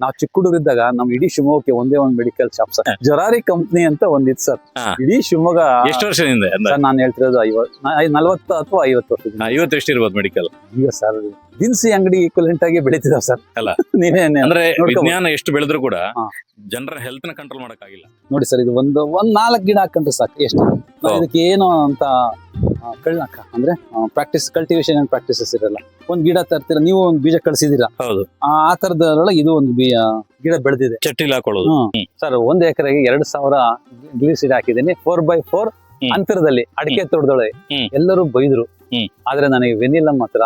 ನಾವು ಚಿಕ್ಕ ಹುಡುಗರಿದ್ದಾಗ ನಮ್ ಇಡೀ ಶಿವಮೊಗ್ಗಕ್ಕೆ ಒಂದೇ ಒಂದು ಮೆಡಿಕಲ್ ಶಾಪ್ ಸರ್, ಜೊರಾರಿ ಕಂಪ್ನಿ ಅಂತ ಒಂದಿತ್ತು ಸರ್. ಇಡೀ ಶಿವಮೊಗ್ಗ ಎಷ್ಟು ವರ್ಷದಿಂದ ನಾನು ಹೇಳ್ತಿರೋದು 40 ಅಥವಾ 50 ವರ್ಷದಿಂದ. 50 ಎಷ್ಟು ಇರ್ಬೋದು ಮೆಡಿಕಲ್ ಈಗ ಸರ್ ದಿನಸಿ ಅಂಗಡಿ ಈಕ್ವಲೆಂಟ್ ಆಗಿ ಬೆಳೀತಿದಾವ್ ಸರ್. ಅಲ್ಲ ನೀವೇ ಅಂದ್ರೆ ವಿಜ್ಞಾನ ಎಷ್ಟು ಬೆಳೆದ್ರು ಕೂಡ ಜನರ ಹೆಲ್ತ್ ನ ಕಂಟ್ರೋಲ್ ಮಾಡಕ್ ಆಗಿಲ್ಲ ನೋಡಿ ಸರ್. ಇದು ಒಂದ್ 4 ಗಿಡ ಹಾಕೊಂಡ್ರೆ ಸಾಕು. ಎಷ್ಟು ಇದಕ್ಕೆ ಏನು ಅಂತ ಅಂದ್ರೆ ಪ್ರಾಕ್ಟೀಸ್ ಕಲ್ಟಿವೇಶನ್ ಅಂಡ್ ಪ್ರಾಕ್ಟೀಸಸ್ ಇರಲ್ಲ. ಒಂದ್ ಗಿಡ ತರ್ತೀರಾ ನೀವು, ಒಂದ್ ಬೀಜ ಕಳ್ಸಿದೀರಾ, ಹೌದು, ಆ ತರದೊಳಗೆ ಇದು ಒಂದು ಗಿಡ ಬೆಳೆದಿದೆ. ಚಟ್ಟಿಲ್ ಹಾಕೊಳ್ಳೋದು ಸರ್. 1 ಎಕರೆಗೆ 2000 ಗ್ಲಿಸಿಡ್ ಹಾಕಿದ್ದೀನಿ 4x4 ಅಂತರದಲ್ಲಿ ಅಡಿಕೆ ತೋಟದೊಳಗೆ. ಎಲ್ಲರೂ ಬೈದ್ರು, ಆದ್ರೆ ನನಗೆ ವೆನಿಲಾ ಮಾತ್ರ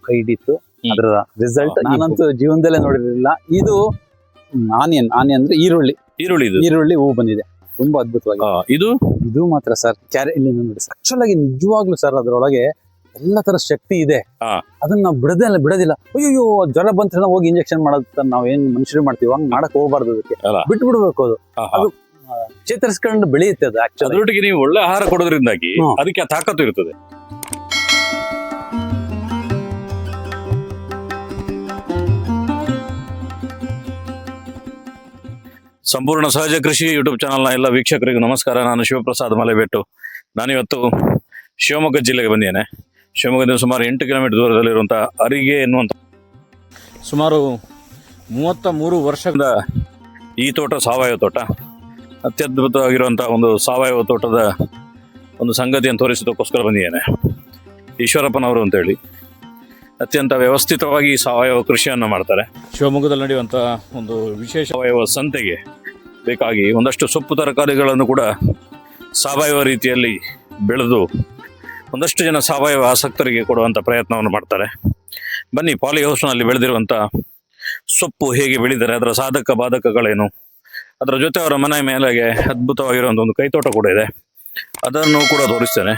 ಕೈ ಹಿಡಿತು. ಅದರ ರಿಸಲ್ಟ್ ನಾನಂತೂ ಜೀವನದಲ್ಲೇ ನೋಡಿರಲಿಲ್ಲ. ಇದು ಆನಿಯನ್ ಅಂದ್ರೆ ಈರುಳ್ಳಿ ಹೂ ಬಂದಿದೆ, ತುಂಬಾ ಅದ್ಭುತವಾಗಿ. ಇದು ಮಾತ್ರ ಸರ್ ಇಲ್ಲಿ ನೋಡಿ ಸರ್, ಆಕ್ಚುಲ್ ಆಗಿ ನಿಜವಾಗ್ಲೂ ಸರ್ ಅದ್ರೊಳಗೆ ಎಲ್ಲ ತರ ಶಕ್ತಿ ಇದೆ. ಅದನ್ನ ನಾವು ಬಿಡೋದಿಲ್ಲ. ಅಯ್ಯೋ ಜ್ವರ ಬಂತ ಹೋಗಿ ಇಂಜೆಕ್ಷನ್ ಮಾಡೋದು ನಾವ್ ಏನ್ ಮನುಷ್ಯರು ಮಾಡ್ತೀವಿ, ಹಂಗ್ ಮಾಡಕ್ ಹೋಗ್ಬಾರ್ದು. ಅದಕ್ಕೆ ಬಿಟ್ಬಿಡ್ಬೇಕು. ಅದು ಚೇತರಿಸ್ಕೊಂಡು ಬೆಳೆಯುತ್ತೆ. ಅದು ಅದ್ರೊಟ್ಟಿಗೆ ನೀವು ಒಳ್ಳೆ ಆಹಾರ ಕೊಡೋದ್ರಿಂದಾಗಿ ಅದಕ್ಕೆ ಆ ತಾಕತ್ತು ಇರ್ತದೆ. ಸಂಪೂರ್ಣ ಸಹಜ ಕೃಷಿ ಯೂಟ್ಯೂಬ್ ಚಾನಲ್ನ ಎಲ್ಲ ವೀಕ್ಷಕರಿಗೂ ನಮಸ್ಕಾರ. ನಾನು ಶಿವಪ್ರಸಾದ್ ಮಲೆಬೆಟ್ಟು. ನಾನಿವತ್ತು ಶಿವಮೊಗ್ಗ ಜಿಲ್ಲೆಗೆ ಬಂದಿದ್ದೇನೆ. ಶಿವಮೊಗ್ಗದಿಂದ ಸುಮಾರು 8 ಕಿಲೋಮೀಟರ್ ದೂರದಲ್ಲಿರುವಂಥ ಅರಿಗೆ ಎನ್ನುವಂಥ ಸುಮಾರು 33 ವರ್ಷದ ಈ ತೋಟ ಸಾವಯವ ತೋಟ. ಅತ್ಯದ್ಭುತವಾಗಿರುವಂಥ ಒಂದು ಸಾವಯವ ತೋಟದ ಒಂದು ಸಂಗತಿಯನ್ನು ತೋರಿಸೋದಕ್ಕೋಸ್ಕರ ಬಂದಿದ್ದೇನೆ. ಈಶ್ವರಪ್ಪನವರು ಅಂತೇಳಿ ಅತ್ಯಂತ ವ್ಯವಸ್ಥಿತವಾಗಿ ಸಾವಯವ ಕೃಷಿಯನ್ನು ಮಾಡ್ತಾರೆ. ಶಿವಮೊಗ್ಗದಲ್ಲಿ ನಡೆಯುವಂಥ ಒಂದು ವಿಶೇಷ ಸಾವಯವ ಸಂತೆಗೆ ಬೇಕಾಗಿ ಒಂದಷ್ಟು ಸೊಪ್ಪು ತರಕಾರಿಗಳನ್ನು ಕೂಡ ಸಾವಯವ ರೀತಿಯಲ್ಲಿ ಬೆಳೆದು ಒಂದಷ್ಟು ಜನ ಸಾವಯವ ಆಸಕ್ತರಿಗೆ ಕೊಡುವಂಥ ಪ್ರಯತ್ನವನ್ನು ಮಾಡ್ತಾರೆ. ಬನ್ನಿ, ಪಾಲಿ ಹೌಸ್ನಲ್ಲಿ ಬೆಳೆದಿರುವಂಥ ಸೊಪ್ಪು ಹೇಗೆ ಬೆಳೀತಾರೆ, ಅದರ ಸಾಧಕ ಬಾಧಕಗಳೇನು, ಅದರ ಜೊತೆ ಅವರ ಮನೆ ಮೇಲೆಗೆ ಅದ್ಭುತವಾಗಿರುವಂಥ ಒಂದು ಕೈತೋಟ ಕೂಡ ಇದೆ, ಅದನ್ನು ಕೂಡ ತೋರಿಸ್ತೇನೆ.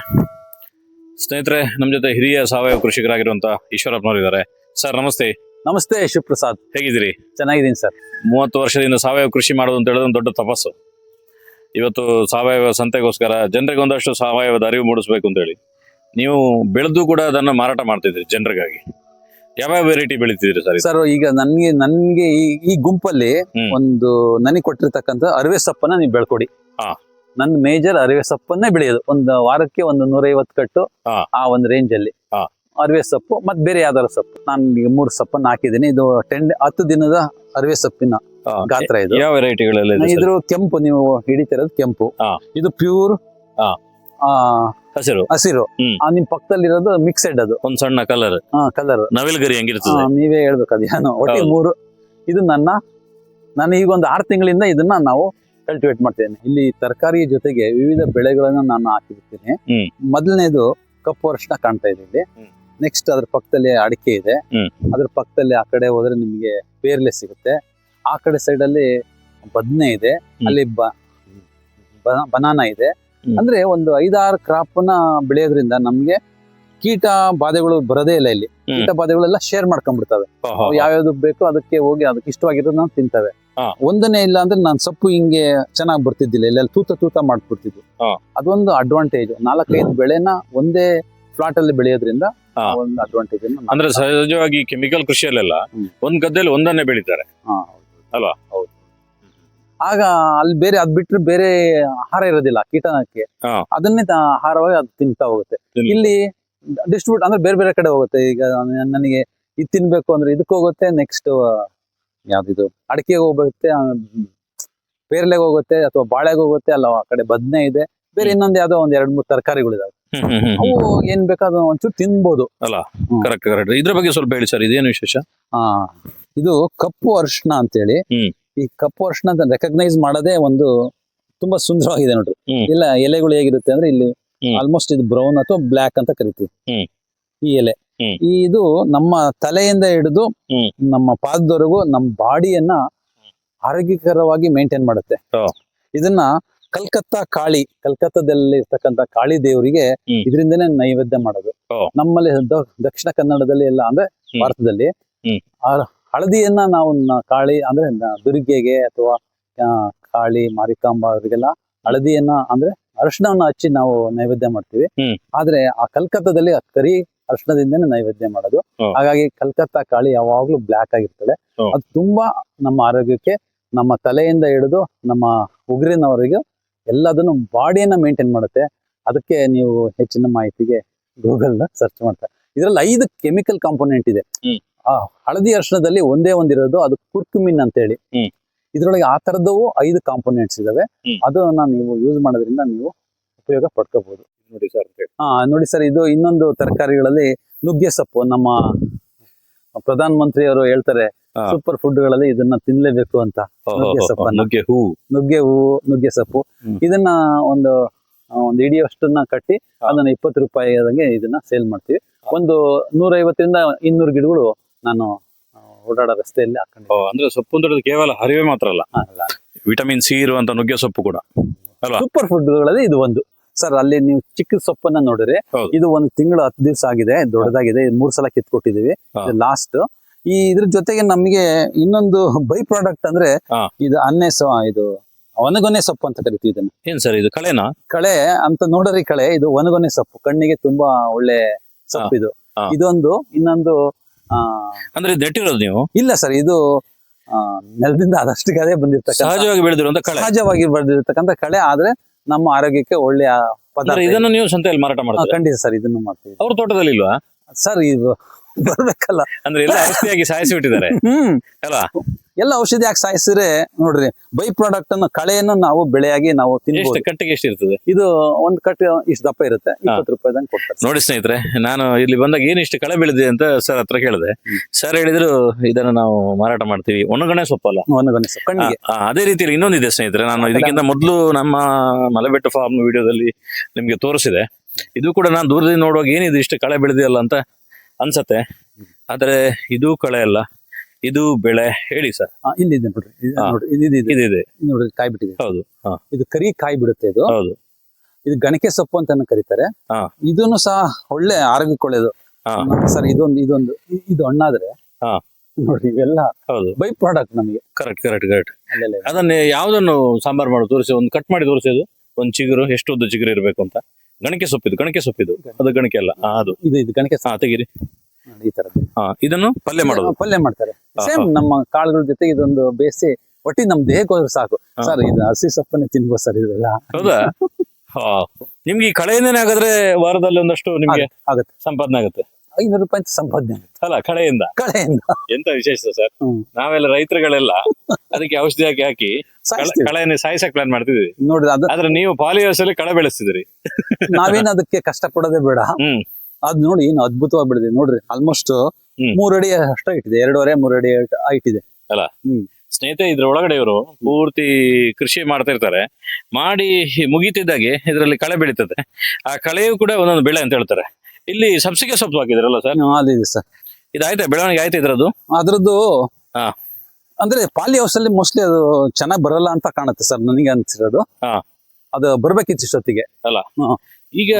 ಸ್ನೇಹಿತರೆ, ನಮ್ಮ ಜೊತೆ ಹಿರಿಯ ಸಾವಯವ ಕೃಷಿಕರಾಗಿರುವಂಥ ಈಶ್ವರಪ್ಪನವರು ಇದ್ದಾರೆ. ಸರ್ ನಮಸ್ತೆ. ನಮಸ್ತೆ ಶಿವಪ್ರಸಾದ್, ಹೇಗಿದ್ದೀರಿ? ಚೆನ್ನಾಗಿದ್ದೀನಿ ಸರ್. 30 ವರ್ಷದಿಂದ ಸಾವಯವ ಕೃಷಿ ಮಾಡೋದು ಅಂತ ಹೇಳೋದು ಒಂದು ದೊಡ್ಡ ತಪಸ್ಸು. ಇವತ್ತು ಸಾವಯವ ಸಂತೆಗೋಸ್ಕರ ಜನರಿಗೆ ಒಂದಷ್ಟು ಸಾವಯವದ ಅರಿವು ಮೂಡಿಸ್ಬೇಕು ಅಂತೇಳಿ ನೀವು ಬೆಳೆದು ಕೂಡ ಅದನ್ನು ಮಾರಾಟ ಮಾಡ್ತಿದ್ರಿ ಜನರಿಗಾಗಿ. ಯಾವ ವೆರೈಟಿ ಬೆಳಿತಿದ್ರಿ ಸರ್? ಸರ್ ಈಗ ನನ್ಗೆ ಈ ಗುಂಪಲ್ಲಿ ಒಂದು ನನಗೆ ಕೊಟ್ಟಿರ್ತಕ್ಕಂಥ ಅರಿವೆ ಸೊಪ್ಪನ್ನ ನೀವು ಬೆಳ್ಕೊಡಿ. ನನ್ ಮೇಜರ್ ಅರಿವೆ ಸೊಪ್ಪನ್ನೇ ಬೆಳೆಯೋದು. ಒಂದು ವಾರಕ್ಕೆ ಒಂದು 150 ಕಟ್ಟು ಆ ಒಂದು ರೇಂಜ್ ಅಲ್ಲಿ ಅರಿವೆ ಸೊಪ್ಪು, ಮತ್ತೆ ಬೇರೆ ಯಾವ್ದಾರ ಸೊಪ್ಪು. ನಾನು ಈಗ 3 ಸೊಪ್ಪನ್ನು ಹಾಕಿದ್ದೀನಿ. ಇದು 10 ದಿನದ ಅರಿವೆ ಸೊಪ್ಪಿನ ಗಾತ್ರ. ಇದು ಯಾವ ವೆರೈಟಿಗಳಲ್ಲಿ? ಇದ್ರ ಕೆಂಪು, ನೀವು ಹಿಡಿತಿರೋದು ಕೆಂಪು. ಇದು ಪ್ಯೂರ್ ಹಸಿರು. ನಿಮ್ ಪಕ್ಕದಲ್ಲಿರೋದು ಮಿಕ್ಸೆಡ್. ಅದು ಒಂದ್ ಸಣ್ಣ ಕಲರ್ ನವಿಲುಗರಿ ಹೆಂಗಿರ್ತದೆ ನೀವೇ ಹೇಳ್ಬೇಕು. ಅದೇನು ಒಟ್ಟಿಗೆ 3. ಇದು ನಾನು ಈಗ ಒಂದು 6 ತಿಂಗಳಿಂದ ಇದನ್ನ ನಾವು ಕಲ್ಟಿವೇಟ್ ಮಾಡ್ತೇನೆ. ಇಲ್ಲಿ ತರಕಾರಿ ಜೊತೆಗೆ ವಿವಿಧ ಬೆಳೆಗಳನ್ನ ನಾನು ಹಾಕಿರ್ತೀನಿ. ಮೊದಲನೇದು ಕಪ್ಪು ಅರಿಶಿಣ ಕಾಣ್ತಾ ಇದೆ ಇಲ್ಲಿ. ನೆಕ್ಸ್ಟ್ ಅದ್ರ ಪಕ್ಕದಲ್ಲಿ ಅಡಿಕೆ ಇದೆ. ಅದ್ರ ಪಕ್ಕದಲ್ಲಿ ಆ ಕಡೆ ಹೋದ್ರೆ ನಿಮ್ಗೆ ಪೇರ್ಲೆ ಸಿಗುತ್ತೆ. ಆ ಕಡೆ ಸೈಡ್ ಅಲ್ಲಿ ಬದನೆ ಇದೆ. ಅಲ್ಲಿ ಬನಾನಾ ಇದೆ. ಅಂದ್ರೆ ಒಂದು 5-6 ಕ್ರಾಪ್ ನ ಬೆಳೆಯೋದ್ರಿಂದ ನಮ್ಗೆ ಕೀಟ ಬಾಧೆಗಳು ಬರೋದೇ ಇಲ್ಲ. ಇಲ್ಲಿ ಕೀಟ ಬಾಧೆಗಳೆಲ್ಲ ಶೇರ್ ಮಾಡ್ಕೊಂಡ್ಬಿಡ್ತವೆ. ಯಾವ್ಯಾವ್ದು ಬೇಕೋ ಅದಕ್ಕೆ ಹೋಗಿ ಅದಕ್ಕೆ ಇಷ್ಟವಾಗಿರೋದು ನಾವು ತಿಂತವೆ. ಒಂದನೇ ಇಲ್ಲ ಅಂದ್ರೆ ನಾನು ಸೊಪ್ಪು ಹಿಂಗೆ ಚೆನ್ನಾಗಿ ಬರ್ತಿದ್ದಿಲ್ಲ, ಇಲ್ಲ ತೂತ ಮಾಡ್ಬಿಡ್ತಿದ್ವಿ. ಅದೊಂದು ಅಡ್ವಾಂಟೇಜ್. 4-5 ಬೆಳೆನ ಒಂದೇ ಫ್ಲಾಟ್ ಅಲ್ಲಿ ಬೆಳೆಯೋದ್ರಿಂದ ಒಂದು ಅಡ್ವಾಂಟೇಜ್. ಅಂದ್ರೆ ಸಹಜವಾಗಿ ಕೆಮಿಕಲ್ ಕೃಷಿಯಲ್ಲೆಲ್ಲ ಒಂದ್ ಗದ್ದೆಯಲ್ಲಿ ಒಂದನ್ನೇ ಬೆಳಿತಾರೆ ಅಲ್ವಾ? ಹೌದು. ಆಗ ಅಲ್ಲಿ ಬೇರೆ ಅದ್ ಬಿಟ್ರೆ ಬೇರೆ ಆಹಾರ ಇರೋದಿಲ್ಲ ಕೀಟಕ್ಕೆ. ಅದನ್ನೇ ಆಹಾರವಾಗಿ ಅದು ತಿಂತಾ ಹೋಗುತ್ತೆ. ಇಲ್ಲಿ ಡಿಸ್ಟ್ರಿಬ್ಯೂಟ್ ಅಂದ್ರೆ ಬೇರೆ ಬೇರೆ ಕಡೆ ಹೋಗುತ್ತೆ. ಈಗ ನನಗೆ ಇದು ತಿನ್ಬೇಕು ಅಂದ್ರೆ ಇದಕ್ಕೆ ಹೋಗುತ್ತೆ. ನೆಕ್ಸ್ಟ್ ಯಾವ್ದಿದು ಅಡಿಕೆಗೆ ಹೋಗುತ್ತೆ, ಪೇರ್ಲೆಗೆ ಹೋಗುತ್ತೆ, ಅಥವಾ ಬಾಳೆಗೆ ಹೋಗುತ್ತೆ. ಅಲ್ಲ ಆ ಕಡೆ ಬದನೆ ಇದೆ. ಬೇರೆ ಇನ್ನೊಂದು ಯಾವ್ದೋ ಒಂದ್ 2-3 ತರಕಾರಿಗಳಿದಾವೆ. ಅವು ಏನ್ ಬೇಕಾದ ಒಂಚೂರು ತಿನ್ಬೋದು ಅಲ್ಲ. ಕರೆಕ್ಟ್. ಇದ್ರ ಬಗ್ಗೆ ಸ್ವಲ್ಪ ಹೇಳಿ ಸರ್, ಇದೇನು ವಿಶೇಷ? ಇದು ಕಪ್ಪು ಅರಿಶಿಣ ಅಂತೇಳಿ. ಈ ಕಪ್ಪು ಅರಿಶಿಣ ರೆಕಗ್ನೈಸ್ ಮಾಡೋದೇ ಒಂದು ತುಂಬಾ ಸುಂದರವಾಗಿದೆ ನೋಡ್ರಿ. ಇಲ್ಲ ಎಲೆಗಳು ಹೇಗಿರುತ್ತೆ ಅಂದ್ರೆ ಇಲ್ಲಿ ಆಲ್ಮೋಸ್ಟ್ ಇದು ಬ್ರೌನ್ ಅಥವಾ ಬ್ಲಾಕ್ ಅಂತ ಕರಿತೀವಿ ಈ ಎಲೆ. ಇದು ನಮ್ಮ ತಲೆಯಿಂದ ಹಿಡಿದು ನಮ್ಮ ಪಾದದವರೆಗೂ ನಮ್ಮ ಬಾಡಿಯನ್ನ ಆರೋಗ್ಯಕರವಾಗಿ ಮೇಂಟೈನ್ ಮಾಡುತ್ತೆ. ಇದನ್ನ ಕಲ್ಕತ್ತಾದಲ್ಲಿ ಇರ್ತಕ್ಕಂಥ ಕಾಳಿ ದೇವರಿಗೆ ಇದರಿಂದನೇ ನೈವೇದ್ಯ ಮಾಡೋದು. ನಮ್ಮಲ್ಲಿ ದಕ್ಷಿಣ ಕನ್ನಡದಲ್ಲಿ ಎಲ್ಲ ಅಂದ್ರೆ ಭಾರತದಲ್ಲಿ ಹಳದಿಯನ್ನ ನಾವು ಕಾಳಿ ಅಂದ್ರೆ ದುರ್ಗೆಗೆ ಅಥವಾ ಕಾಳಿ ಮಾರಿಕಾಂಬ ಅವರಿಗೆಲ್ಲ ಹಳದಿಯನ್ನ ಅಂದ್ರೆ ಅರಿಶಿಣವನ್ನ ಹಚ್ಚಿ ನಾವು ನೈವೇದ್ಯ ಮಾಡ್ತೀವಿ. ಆದ್ರೆ ಆ ಕಲ್ಕತ್ತಾದಲ್ಲಿ ಕರಿ ಅರ್ಶನದಿಂದನೇ ನೈವೇದ್ಯ ಮಾಡೋದು. ಹ್ಮ್. ಹಾಗಾಗಿ ಕಲ್ಕತ್ತಾ ಕಾಳಿ ಯಾವಾಗ್ಲೂ ಬ್ಲ್ಯಾಕ್ ಆಗಿರ್ತದೆ. ಹ್ಮ್. ಅದು ತುಂಬಾ ನಮ್ಮ ಆರೋಗ್ಯಕ್ಕೆ, ನಮ್ಮ ತಲೆಯಿಂದ ಹಿಡಿದು ನಮ್ಮ ಉಗುರಿನವರೆಗೂ ಎಲ್ಲದನ್ನು ಬಾಡಿಯನ್ನ ಮೇಂಟೈನ್ ಮಾಡುತ್ತೆ. ಅದಕ್ಕೆ ನೀವು ಹೆಚ್ಚಿನ ಮಾಹಿತಿಗೆ ಗೂಗಲ್ ಸರ್ಚ್ ಮಾಡ್ತಾರೆ. ಇದರಲ್ಲಿ 5 ಕೆಮಿಕಲ್ ಕಾಂಪೋನೆಂಟ್ ಇದೆ. ಹ್ಮ್. ಆ ಹಳದಿ ಅರ್ಶನದಲ್ಲಿ ಒಂದೇ ಒಂದಿರೋದು ಅದು ಕುರ್ಕುಮಿನ್ ಅಂತ ಹೇಳಿ. ಹ್ಮ್. ಇದ್ರೊಳಗೆ ಆ ತರದವು 5 ಕಾಂಪೋನೆಂಟ್ಸ್ ಇದಾವೆ. ಹ್ಮ್. ಅದನ್ನ ನೀವು ಯೂಸ್ ಮಾಡೋದ್ರಿಂದ ನೀವು ಉಪಯೋಗ ಪಡ್ಕೋಬಹುದು. ನೋಡಿ ಸರ್ ನೋಡಿ ಸರ್, ಇದು ಇನ್ನೊಂದು ತರಕಾರಿಗಳಲ್ಲಿ ನುಗ್ಗೆ ಸೊಪ್ಪು. ನಮ್ಮ ಪ್ರಧಾನ ಮಂತ್ರಿಯವರು ಹೇಳ್ತಾರೆ ಹಾ. ಸೂಪರ್ ಫುಡ್ ಗಳಲ್ಲಿ ಇದನ್ನ ತಿನ್ಲೇಬೇಕು ಅಂತ. ನುಗ್ಗೆ ಸೊಪ್ಪನ್ನ, ನುಗ್ಗೆ ಹೂ. ನುಗ್ಗೆ ಹೂವು, ನುಗ್ಗೆ ಸೊಪ್ಪು. ಹ್ಮ್. ಇದನ್ನ ಒಂದು ಇಡಿಯಷ್ಟನ್ನ ಕಟ್ಟಿ ಅದನ್ನ 20 ರೂಪಾಯಿಗೆ ಇದನ್ನ ಸೇಲ್ ಮಾಡ್ತೀವಿ. ಒಂದು 150ರಿಂದ 200 ಗಿಡಗಳು ನಾನು ಓಡಾಡೋ ರಸ್ತೆಯಲ್ಲಿ ಹಾಕೊಂಡಿದ್ದೀನಿ. ಅಂದ್ರೆ ಸೊಪ್ಪು ಅಂತ ಕೇವಲ ಹರಿವೆ ಮಾತ್ರ ಅಲ್ಲ, ವಿಟಮಿನ್ ಸಿ ಇರುವಂತ ನುಗ್ಗೆ ಸೊಪ್ಪು ಕೂಡ ಅಲ್ವಾ? ಸೂಪರ್ ಫುಡ್ಗಳಲ್ಲಿ ಇದು ಒಂದು. ಸರ್, ಅಲ್ಲಿ ನೀವು ಚಿಕ್ಕ ಸೊಪ್ಪನ್ನ ನೋಡಿದ್ರೆ ಹೌದು. ಇದು 1 ತಿಂಗಳು 10 ದಿವಸ ಆಗಿದೆ, ದೊಡ್ಡದಾಗಿದೆ. 3 ಸಲ ಕಿತ್ಕೊಟ್ಟಿದೀವಿ, ಹಾ. ಲಾಸ್ಟ್. ಇದ್ರ ಜೊತೆಗೆ ನಮಗೆ ಇನ್ನೊಂದು ಬೈ ಪ್ರಾಡಕ್ಟ್ ಅಂದ್ರೆ ಹಾ. ಇದು ಇದು ಒಣಗೊನೆ ಸೊಪ್ಪು ಅಂತ ಕರಿತೀವಿ ಇದನ್ನ. ಏನ್ ಸರ್ ಇದು ಕಳೆನಾ? ಕಳೆ ಅಂತ ನೋಡ್ರಿ, ಕಳೆ. ಇದು ಒಣಗೊನೆ ಸೊಪ್ಪು, ಕಣ್ಣಿಗೆ ತುಂಬಾ ಒಳ್ಳೆ ಸೊಪ್ಪು ಇದು. ಹಾ. ಇದೊಂದು. ಇನ್ನೊಂದು ಅಂದ್ರೆ ಇದು ನೆಟ್ಟಿರೋದು ನೀವು? ಇಲ್ಲ ಸರ್, ಇದು ನೆಲದಿಂದ ಅದಷ್ಟಿಗೆ ಅದೇ ಬಂದಿರ್ತಕ್ಕಂಥ ಸಹಜವಾಗಿ ಬೆಳೆದಿರುವಂತ ಕಳೆ. ಸಹಜವಾಗಿ ಬೆಳೆದಿರ್ತಕ್ಕಂಥ ಕಳೆ. ಆದ್ರೆ ನಮ್ಮ ಆರೋಗ್ಯಕ್ಕೆ ಒಳ್ಳೆಯ ಅಂದ್ರೆ ಪದಾರ್ಥ. ಇದನ್ನು ನೀವು ಸಂತೆಯಲ್ಲಿ ಮಾರಾಟ ಮಾಡ್ತೀರಾ? ಖಂಡಿತ ಸರ್, ಇದನ್ನು ಮಾಡ್ತೀವಿ. ಅವ್ರ ತೋಟದಲ್ಲಿ ಇಲ್ವಾ ಸರ್, ಇದು ಬರ್ಬೇಕಲ್ಲ. ಅಂದ್ರೆ ಎಲ್ಲ ಔಷಧಿಯಾಗಿ ಸಾಯಿಸಿ ಬಿಟ್ಟಿದ್ದಾರೆ ಅಲ್ವಾ? ಎಲ್ಲ ಔಷಧಿ ಹಾಕಿ ಸಾಯಿಸಿದ್ರೆ ನೋಡ್ರಿ, ಬೈ ಪ್ರಾಡಕ್ಟ್ ಅನ್ನು, ಕಳೆಯನ್ನು ನಾವು ಬೆಳೆಯಾಗಿ ನಾವು ಎಷ್ಟು ತಿನ್ಬೋದು. ಕಟ್ಟಿಗೆ ಎಷ್ಟು ಇರ್ತದೆ? ಇದು ಒಂದು ಕಟ್ಟು ಇಷ್ಟು ದಪ್ಪ ಇರುತ್ತೆ, 20 ರೂಪಾಯಿದಂಗೆ ಕೊಡ್ತಾರೆ. ನೋಡಿ ಸ್ನೇಹಿತರೆ, ನಾನು ಇಲ್ಲಿ ಬಂದಾಗ ಏನ್ ಇಷ್ಟು ಕಳೆ ಬೆಳೆದಿದೆ ಅಂತ ಸರ್ ಹತ್ರ ಕೇಳಿದೆ. ಸರ್ ಹೇಳಿದ್ರು ಇದನ್ನ ನಾವು ಮಾರಾಟ ಮಾಡ್ತೀವಿ, ಒಣಗಣೆ ಸೊಪ್ಪಲ್ಲ. ಒಣಗೊನೆ ಸೊಪ್ಪು ಕಣ್ಣಿಗೆ. ಅದೇ ರೀತಿಯಲ್ಲಿ ಇನ್ನೊಂದಿದೆ ಸ್ನೇಹಿತರೆ, ನಾನು ಇದಕ್ಕಿಂತ ಮೊದಲು ನಮ್ಮ ಮಲೆಬೆಟ್ಟು ಫಾರ್ಮ್ ವಿಡಿಯೋದಲ್ಲಿ ನಿಮ್ಗೆ ತೋರಿಸಿದೆ. ಇದು ಕೂಡ ನಾನು ದೂರದಿಂದ ನೋಡುವಾಗ ಏನಿದು ಇಷ್ಟು ಕಳೆ ಬೆಳೆದಿಲ್ಲ ಅಂತ ಅನ್ಸತ್ತೆ. ಆದ್ರೆ ಇದು ಕಳೆ ಅಲ್ಲ, ಇದು ಬೆಳೆ. ಹೇಳಿ ಸರ್. ಇಲ್ಲಿದೆ ನೋಡ್ರಿ, ನೋಡ್ರಿ, ಇದಿದೆ ನೋಡ್ರಿ, ಕಾಯಿ ಬಿಟ್ಟಿದೆ. ಹೌದು. ಇದು ಕರಿ ಕಾಯಿ ಬಿಡುತ್ತೆ. ಇದು ಹೌದು. ಇದು ಗಣಿಕೆ ಸೊಪ್ಪು ಅಂತ ಕರೀತಾರೆ. ಹಾ. ಇದನ್ನು ಸಹ ಒಳ್ಳೆ ಆರೋಗ್ಯಕ್ಕೆ ಒಳ್ಳೇದು. ಹಾ. ಸರ್, ಇದು ಹಣ್ಣಾದ್ರೆ ಹಾ. ನೋಡ್ರಿ, ಇವೆಲ್ಲ ಹೌದು. ಬೈ ಪ್ರಾಡಕ್ಟ್ ನಮಗೆ. ಕರೆಕ್ಟ್. ಅಲ್ಲೆಲ್ಲ ಅದನ್ನ ಯಾವ್ದನ್ನು ಸಾಂಬಾರ್ ಮಾಡಿ ತೋರಿಸಿ, ಒಂದು ಕಟ್ ಮಾಡಿ ತೋರಿಸಿ. ಅದು ಒಂದು ಚಿಗುರು, ಎಷ್ಟು ಉದ್ದ ಚಿಗುರು ಇರಬೇಕು ಅಂತ. ಗಣಿಕೆ ಸೊಪ್ಪಿದು ಅದು ಗಣಿಕೆ ಅಲ್ಲ, ಅದು ಇದು ಗಣಿಕೆ ಸೊಪ್ಪು. ತೆಗಿರಿ. ಈ ತರದ್ದು. ಇದನ್ನು ಪಲ್ಯ ಮಾಡೋದು. ಪಲ್ಯ ಮಾಡ್ತಾರೆ. ಸೇಮ್ ನಮ್ಮ ಕಾಳುಗಳ ಜೊತೆಗೆ ಇದೊಂದು ಬೇಯಿಸಿ ಒಟ್ಟಿಗೆ ನಮ್ ದೇಹಕ್ಕೆ ಹೋದ್ರೆ ಸಾಕು. ಸರ್, ಇದು ಹಸಿ ಸೊಪ್ಪನ್ನೇ ತಿನ್ಬೋದು ಸರ್, ಇದೆಲ್ಲ. ಹೌದಾ? ನಿಮ್ಗೆ ಈ ಕಳೆಯಿಂದನೇ ಹಾಗಾದ್ರೆ ವಾರದಲ್ಲಿ ಒಂದಷ್ಟು ನಿಮ್ಗೆ ಆಗುತ್ತೆ, ಸಂಪಾದನೆ ಆಗುತ್ತೆ. 500 ರೂಪಾಯಿ ಸಂಪಾದನೆ ಆಗುತ್ತೆ ಅಲ್ಲ, ಕಳೆಯಿಂದ. ಎಂತ ವಿಶೇಷ ಸರ್. ನಾವೆಲ್ಲ ರೈತರುಗಳೆಲ್ಲ ಅದಕ್ಕೆ ಔಷಧಿ ಹಾಕಿ ಕಳೆಯನ್ನು ಸಾಯಿಸಕ್ ಪ್ಲಾನ್ ಮಾಡ್ತಿದ್ವಿ ನೋಡ್ರಿ. ಆದ್ರೆ ನೀವು ಪಾಲಿಹೌಸ್ ಅಲ್ಲಿ ಕಳೆ ಬೆಳೆಸ್ತಿದ್ರಿ. ನಾವೇನು ಅದಕ್ಕೆ ಕಷ್ಟ ಪಡೋದೇ ಬೇಡ. ಅದ್ ನೋಡಿ, ಏನು ಅದ್ಭುತವಾಗಿ ಬೆಳೆದಿದೆ ನೋಡ್ರಿ. ಆಲ್ಮೋಸ್ಟ್ 3 ಅಡಿ ಅಷ್ಟು ಇಟ್ಟಿದೆ, 2.5-3 ಅಡಿ ಹೈಟ್ ಇದೆ ಅಲ್ಲ ಸ್ನೇಹಿತರೆ. ಇದ್ರ ಒಳಗಡೆ ಇವರು ಪೂರ್ತಿ ಕೃಷಿ ಮಾಡ್ತಾ ಇರ್ತಾರೆ. ಮಾಡಿ ಮುಗಿತಿದ್ದಾಗೆ ಇದರಲ್ಲಿ ಕಳೆ ಬೆಳೀತದೆ. ಆ ಕಳೆಯು ಕೂಡ ಒಂದೊಂದು ಬೆಳೆ ಅಂತ ಹೇಳ್ತಾರೆ. ಇಲ್ಲಿ ಸಬ್ಸಿಗೆ ಸೊಪ್ಪು ಹಾಕಿದ್ರಲ್ಲ ಸರ್? ಅದಿದೆ ಸರ್. ಇದಾಯ್ತಾ, ಬೆಳವಣಿಗೆ ಆಯ್ತಾ ಇದ್ರದ್ದು? ಅದ್ರದ್ದು ಹಾ. ಅಂದ್ರೆ ಪಾಲಿ ಹೌಸ್ ಅಲ್ಲಿ ಮೋಸ್ಟ್ಲಿ ಅದು ಚೆನ್ನಾಗಿ ಬರಲ್ಲ ಅಂತ ಕಾಣುತ್ತೆ ಸರ್, ನನಗೆ ಅನ್ಸಿರೋದು. ಅದು ಬರ್ಬೇಕಿತ್ತು ಇಷ್ಟೊತ್ತಿಗೆ ಅಲ್ಲ. ಈಗ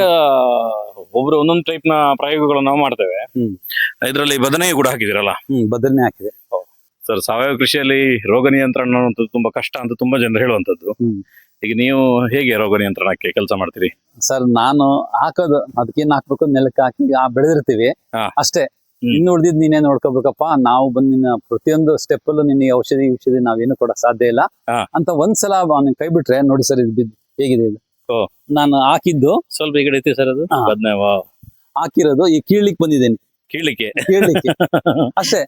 ಒಬ್ರು ಒಂದೊಂದು ಟೈಪ್ ನ ಪ್ರಯೋಗಗಳನ್ನು ನಾವು ಮಾಡ್ತೇವೆ. ಇದರಲ್ಲಿ ಬದನೆ ಕೂಡ ಹಾಕಿದಿರಲ್ಲ? ಬದನೆ ಹಾಕಿದೆ ಸರ್. ಸಾವಯವ ಕೃಷಿಯಲ್ಲಿ ರೋಗ ನಿಯಂತ್ರಣ ಅನ್ನುವಂಥದ್ದು ತುಂಬಾ ಕಷ್ಟ ಅಂತ ತುಂಬಾ ಜನರು ಹೇಳುವಂತದ್ದು. ಈಗ ನೀವು ಹೇಗೆ ರೋಗ ನಿಯಂತ್ರಣಕ್ಕೆ ಕೆಲಸ ಮಾಡ್ತೀರಿ? ಸರ್, ನಾನು ಹಾಕೋದು ಅದಕ್ಕೇನ್ ಹಾಕ್ಬೇಕು, ನೆಲಕ್ಕೆ ಹಾಕಿ ಬೆಳೆದಿರ್ತೀವಿ ಅಷ್ಟೇ. ಇನ್ನು ಉಳಿದಿದ್ ನೀನೇ ನೋಡ್ಕೋಬೇಕಪ್ಪ, ನಾವು ಬಂದಿನ ಪ್ರತಿಯೊಂದು ಸ್ಟೆಪ್ ಅಲ್ಲೂ ನಿನಗೆ ಔಷಧಿ ನಾವೇನು ಕೊಡಕ್ ಸಾಧ್ಯ ಇಲ್ಲ ಅಂತ ಒಂದ್ಸಲ ಕೈ ಬಿಟ್ರೆ ನೋಡಿ ಸರ್, ಇದು ಹೇಗಿದೆ ಇದು. ನಾನು ಹಾಕಿದ್ದು ಸ್ವಲ್ಪ ಈ ಕಡೆ ಐತಿ ಸರ್, ಅದು ಬದನೆ ಹಾಕಿರೋದು ಈ ಕೀಳ್ಲಿಕ್ಕೆ ಬಂದಿದ್ದೇನೆ. ಕೀಳ್ಲಿಕ್ಕೆ ಅಷ್ಟೇ.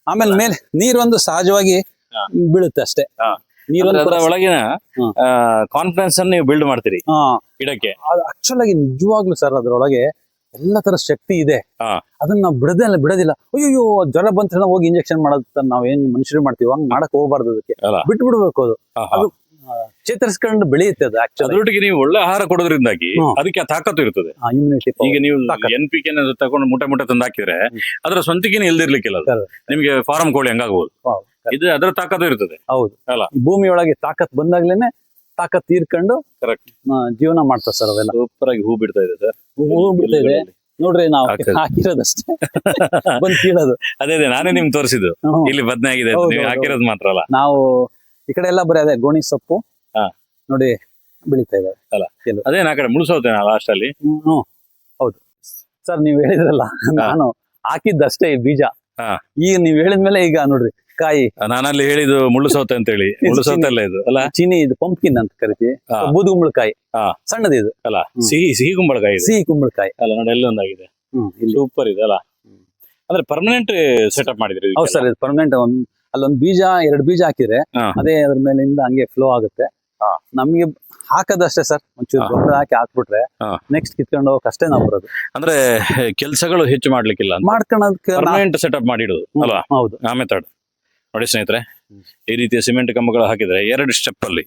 ಆಮೇಲೆ ಮೇಲೆ ನೀರೊಂದು ಸಹಜವಾಗಿ ಬೀಳುತ್ತೆ ಅಷ್ಟೇ. ಅದರ ಒಳಗಿನ ಕಾನ್ಫಿಡೆನ್ಸ್ ಅನ್ನು ನೀವು ಬಿಲ್ಡ್ ಮಾಡ್ತೀರಿ ಗಿಡಕ್ಕೆ. ಆಕ್ಚುಲ್ ಆಗಿ ನಿಜವಾಗ್ಲು ಸರ್, ಅದ್ರೊಳಗೆ ಎಲ್ಲ ತರ ಶಕ್ತಿ ಇದೆ. ಅದನ್ನ ನಾವು ಬಿಡೋದಿಲ್ಲ. ಅಯ್ಯೋ, ಜ್ವರ ಬಂತ ಹೋಗಿ ಇಂಜೆಕ್ಷನ್ ಮಾಡೋದ್ ನಾವೇನ್ ಮನುಷ್ಯರು ಮಾಡ್ತೀವಿ, ಹಂಗ್ ಮಾಡಕ್ ಹೋಗ್ಬಾರ್ದು. ಅದಕ್ಕೆ ಬಿಟ್ಟು ಬಿಡ್ಬೇಕು. ಅದು ಚೇತರಿಸ್ಕೊಂಡು ಬೆಳೆಯುತ್ತೆ. ಅದು ಅದ್ರೊಟ್ಟಿಗೆ ನೀವು ಒಳ್ಳೆ ಆಹಾರ ಕೊಡೋದ್ರಿಂದಾಗಿ ಅದಕ್ಕೆ ತಾಕತ್ತು ಇರ್ತದೆ, ಇಮ್ಯುನಿಟಿ. ಈಗ ನೀವು NPK ತಗೊಂಡು ಮುಟೆ ತಂದು ಹಾಕಿದ್ರೆ ಅದರ ಸ್ವಂತಿಕೆನೇ ಇಲ್ದಿರ್ಲಿಕ್ಕಿಲ್ಲ. ನಿಮ್ಗೆ ಫಾರಂ ಕೋಳಿ ಹಂಗಾಗ್ಬೋದು. ಇದು ಅದರ ತಾಕತ್ತು ಇರ್ತದೆ. ಹೌದು ಅಲ್ಲ, ಭೂಮಿಯೊಳಗೆ ತಾಕತ್ ಬಂದಾಗ್ಲೇನೆ ತಾಕತ್ ತೀರ್ಕೊಂಡು ಕರೆಕ್ಟ್ ಜೀವನ ಮಾಡ್ತಾರೆ ಸರ್. ಅವೆಲ್ಲ ಸೂಪರ್ ಆಗಿ ಹೂ ಬಿಡ್ತಾ ಇದೆ ಸರ್. ಹೂ ಬಿಡ್ತಾ ಇದೆ ನೋಡ್ರಿ, ನಾವು ಹಾಕಿರೋದಷ್ಟೇ ಬಂದ್ ಕೀಳೋದು. ಅದೇ ನಾನೇ ನಿಮ್ಗೆ ತೋರಿಸಿದ್ದು. ಇಲ್ಲಿ ಬದನೆ ಆಗಿದೆ, ನೀವು ಹಾಕಿರೋದು ಮಾತ್ರ ಅಲ್ಲ. ನಾವು ಈ ಕಡೆ ಎಲ್ಲ ಬರೀ ಅದೇ ಗೋಣಿ ಸೊಪ್ಪು ನೋಡಿ ಬೆಳಿತಾ ಇದಾವೆ ಅಲ್ಲ. ಅದೇ ಆ ಕಡೆ ಮುಳುಸೋತೇನೆ ಲಾಸ್ಟ್ ಅಲ್ಲಿ. ಹೌದು. ಸರ್ ನೀವ್ ಹೇಳಿದ್ರಲ್ಲ ನಾನು ಹಾಕಿದ್ದಷ್ಟೇ ಈ ಬೀಜ. ಹಾ. ಈಗ ನೀವ್ ಹೇಳಿದ್ಮೇಲೆ ಈಗ ನೋಡ್ರಿ ಕಾಯಿ. ನಾನಲ್ಲಿ ಹೇಳಿದ್ದು ಮುಳ್ಳು ಸೌತೆ ಅಂತ ಹೇಳಿ, ಮುಳ್ಳು ಸೌತೆ ಅಲ್ಲ ಇದು ಅಲ್ಲ, ಚೀನಿ ಇದು ಪಂಪ್ಕಿನ್ ಅಂತ ಕರಿತೀವಿ, ಹಾ. ಬೂದುಗುಂಬಳಕಾಯಿ. ಹಾ. ಸಣ್ಣದು ಇದು ಅಲ್ಲ, ಸಿಹಿ ಕುಂಬಳಕಾಯಿ ಇದು. ಸಿಹಿ ಕುಂಬಳಕಾಯಿ ಅಲ್ಲ ನೋಡಿ, ಎಲ್ಲೊಂದಾಗಿದೆ, ಇಲ್ಲಿ. ಸೂಪರ್ ಇದೆ ಅಲ್ಲ. ಅಂದ್ರೆ ಪರ್ಮನೆಂಟ್ ಸೆಟಪ್ ಮಾಡಿದ್ರಿ. ಹೌದು ಸರ್, ಇದು ಪರ್ಮನೆಂಟ್. ಅಲ್ಲೊಂದ್ ಬೀಜ 2 ಬೀಜ ಹಾಕಿದ್ರೆ ಅದೇ ಅದ್ರ ಮೇಲಿಂದ ಹಂಗೆ ಫ್ಲೋ ಆಗುತ್ತೆ. ನಮ್ಗೆ ಹಾಕದಷ್ಟೇ ಸರ್, ಒಂಚೂರು ಗೊಬ್ಬರ ಹಾಕಿ ಹಾಕ್ಬಿಟ್ರೆ ನೆಕ್ಸ್ಟ್ ಕಿತ್ಕೊಂಡು ಹೋಗಕ್ ಅಷ್ಟೇ ನಾವು ಬರೋದು. ಅಂದ್ರೆ ಕೆಲಸಗಳು ಹೆಚ್ಚು ಮಾಡ್ಲಿಕ್ಕಿಲ್ಲ, ಮಾಡ್ಕೊಳೋದಕ್ಕೆ ಪರ್ಮನೆಂಟ್ ಸೆಟಪ್ ಮಾಡಿಡುದು ಅಲ್ವಾ. ಹೌದು, ಆ ಮೆಥಡ್ ನೋಡಿ ಸ್ನೇಹಿತರೆ. ಈ ರೀತಿಯ ಸಿಮೆಂಟ್ ಕಂಬಗಳು ಹಾಕಿದ್ರೆ 2 ಸ್ಟೆಪ್ ಅಲ್ಲಿ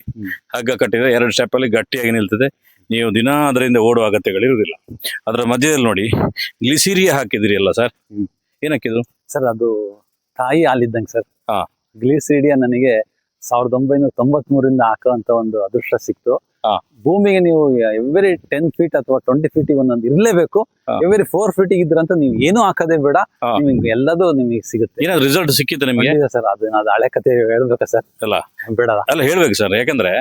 ಹಗ್ಗ ಕಟ್ಟಿದ್ರೆ 2 ಸ್ಟೆಪ್ ಅಲ್ಲಿ ಗಟ್ಟಿಯಾಗಿ ನಿಲ್ತದೆ. ನೀವು ದಿನ ಅದರಿಂದ ಓಡುವ ಅಗತ್ಯಗಳು ಇರುವುದಿಲ್ಲ. ಅದರ ಮಧ್ಯದಲ್ಲಿ ನೋಡಿ ಗ್ಲಿಸಿರಿಯಾ ಹಾಕಿದ್ರಿ ಅಲ್ಲ ಸರ್, ಏನ್ ಹಾಕಿದ್ರು ಸರ್? ಅದು ತಾಯಿ ಹಾಲಿದ್ದಂಗೆ ಸರ್. ಹಾ. ಗ್ಲಿಸಿರಿಯಾ ನನಗೆ 1993 ಹಾಕುವಂತ ಒಂದು ಅದೃಷ್ಟ ಸಿಕ್ತು. ಹಾ. ಭೂಮಿಗೆ ನೀವು ಎವ್ರಿ 10 ಫೀಟ್ ಅಥವಾ 20 ಫೀಟ್ ಒಂದೊಂದು ಇರ್ಲೇಬೇಕು. ಎವ್ರಿ 4 ಫೀಟ್ ಇದ್ರಂತ ನೀವು ಏನು ಹಾಕೋದೇ ಬೇಡ, ನಿಮ್ಗೆ ಎಲ್ಲದೂ ನಿಮಗೆ ಸಿಗುತ್ತೆ. ಏನಾದ್ರು ರಿಸಲ್ಟ್ ಸಿಕ್ಕಿತ್ತು ನಿಮ್ಗೆ? ಸರ್ ಅದು ಹಳೆ ಕತೆ ಹೇಳ್ಬೇಕಾ ಸರ್? ಅಲ್ಲ ಬೇಡ ಅಲ್ಲ, ಹೇಳ್ಬೇಕು ಸರ್. ಯಾಕಂದ್ರೆ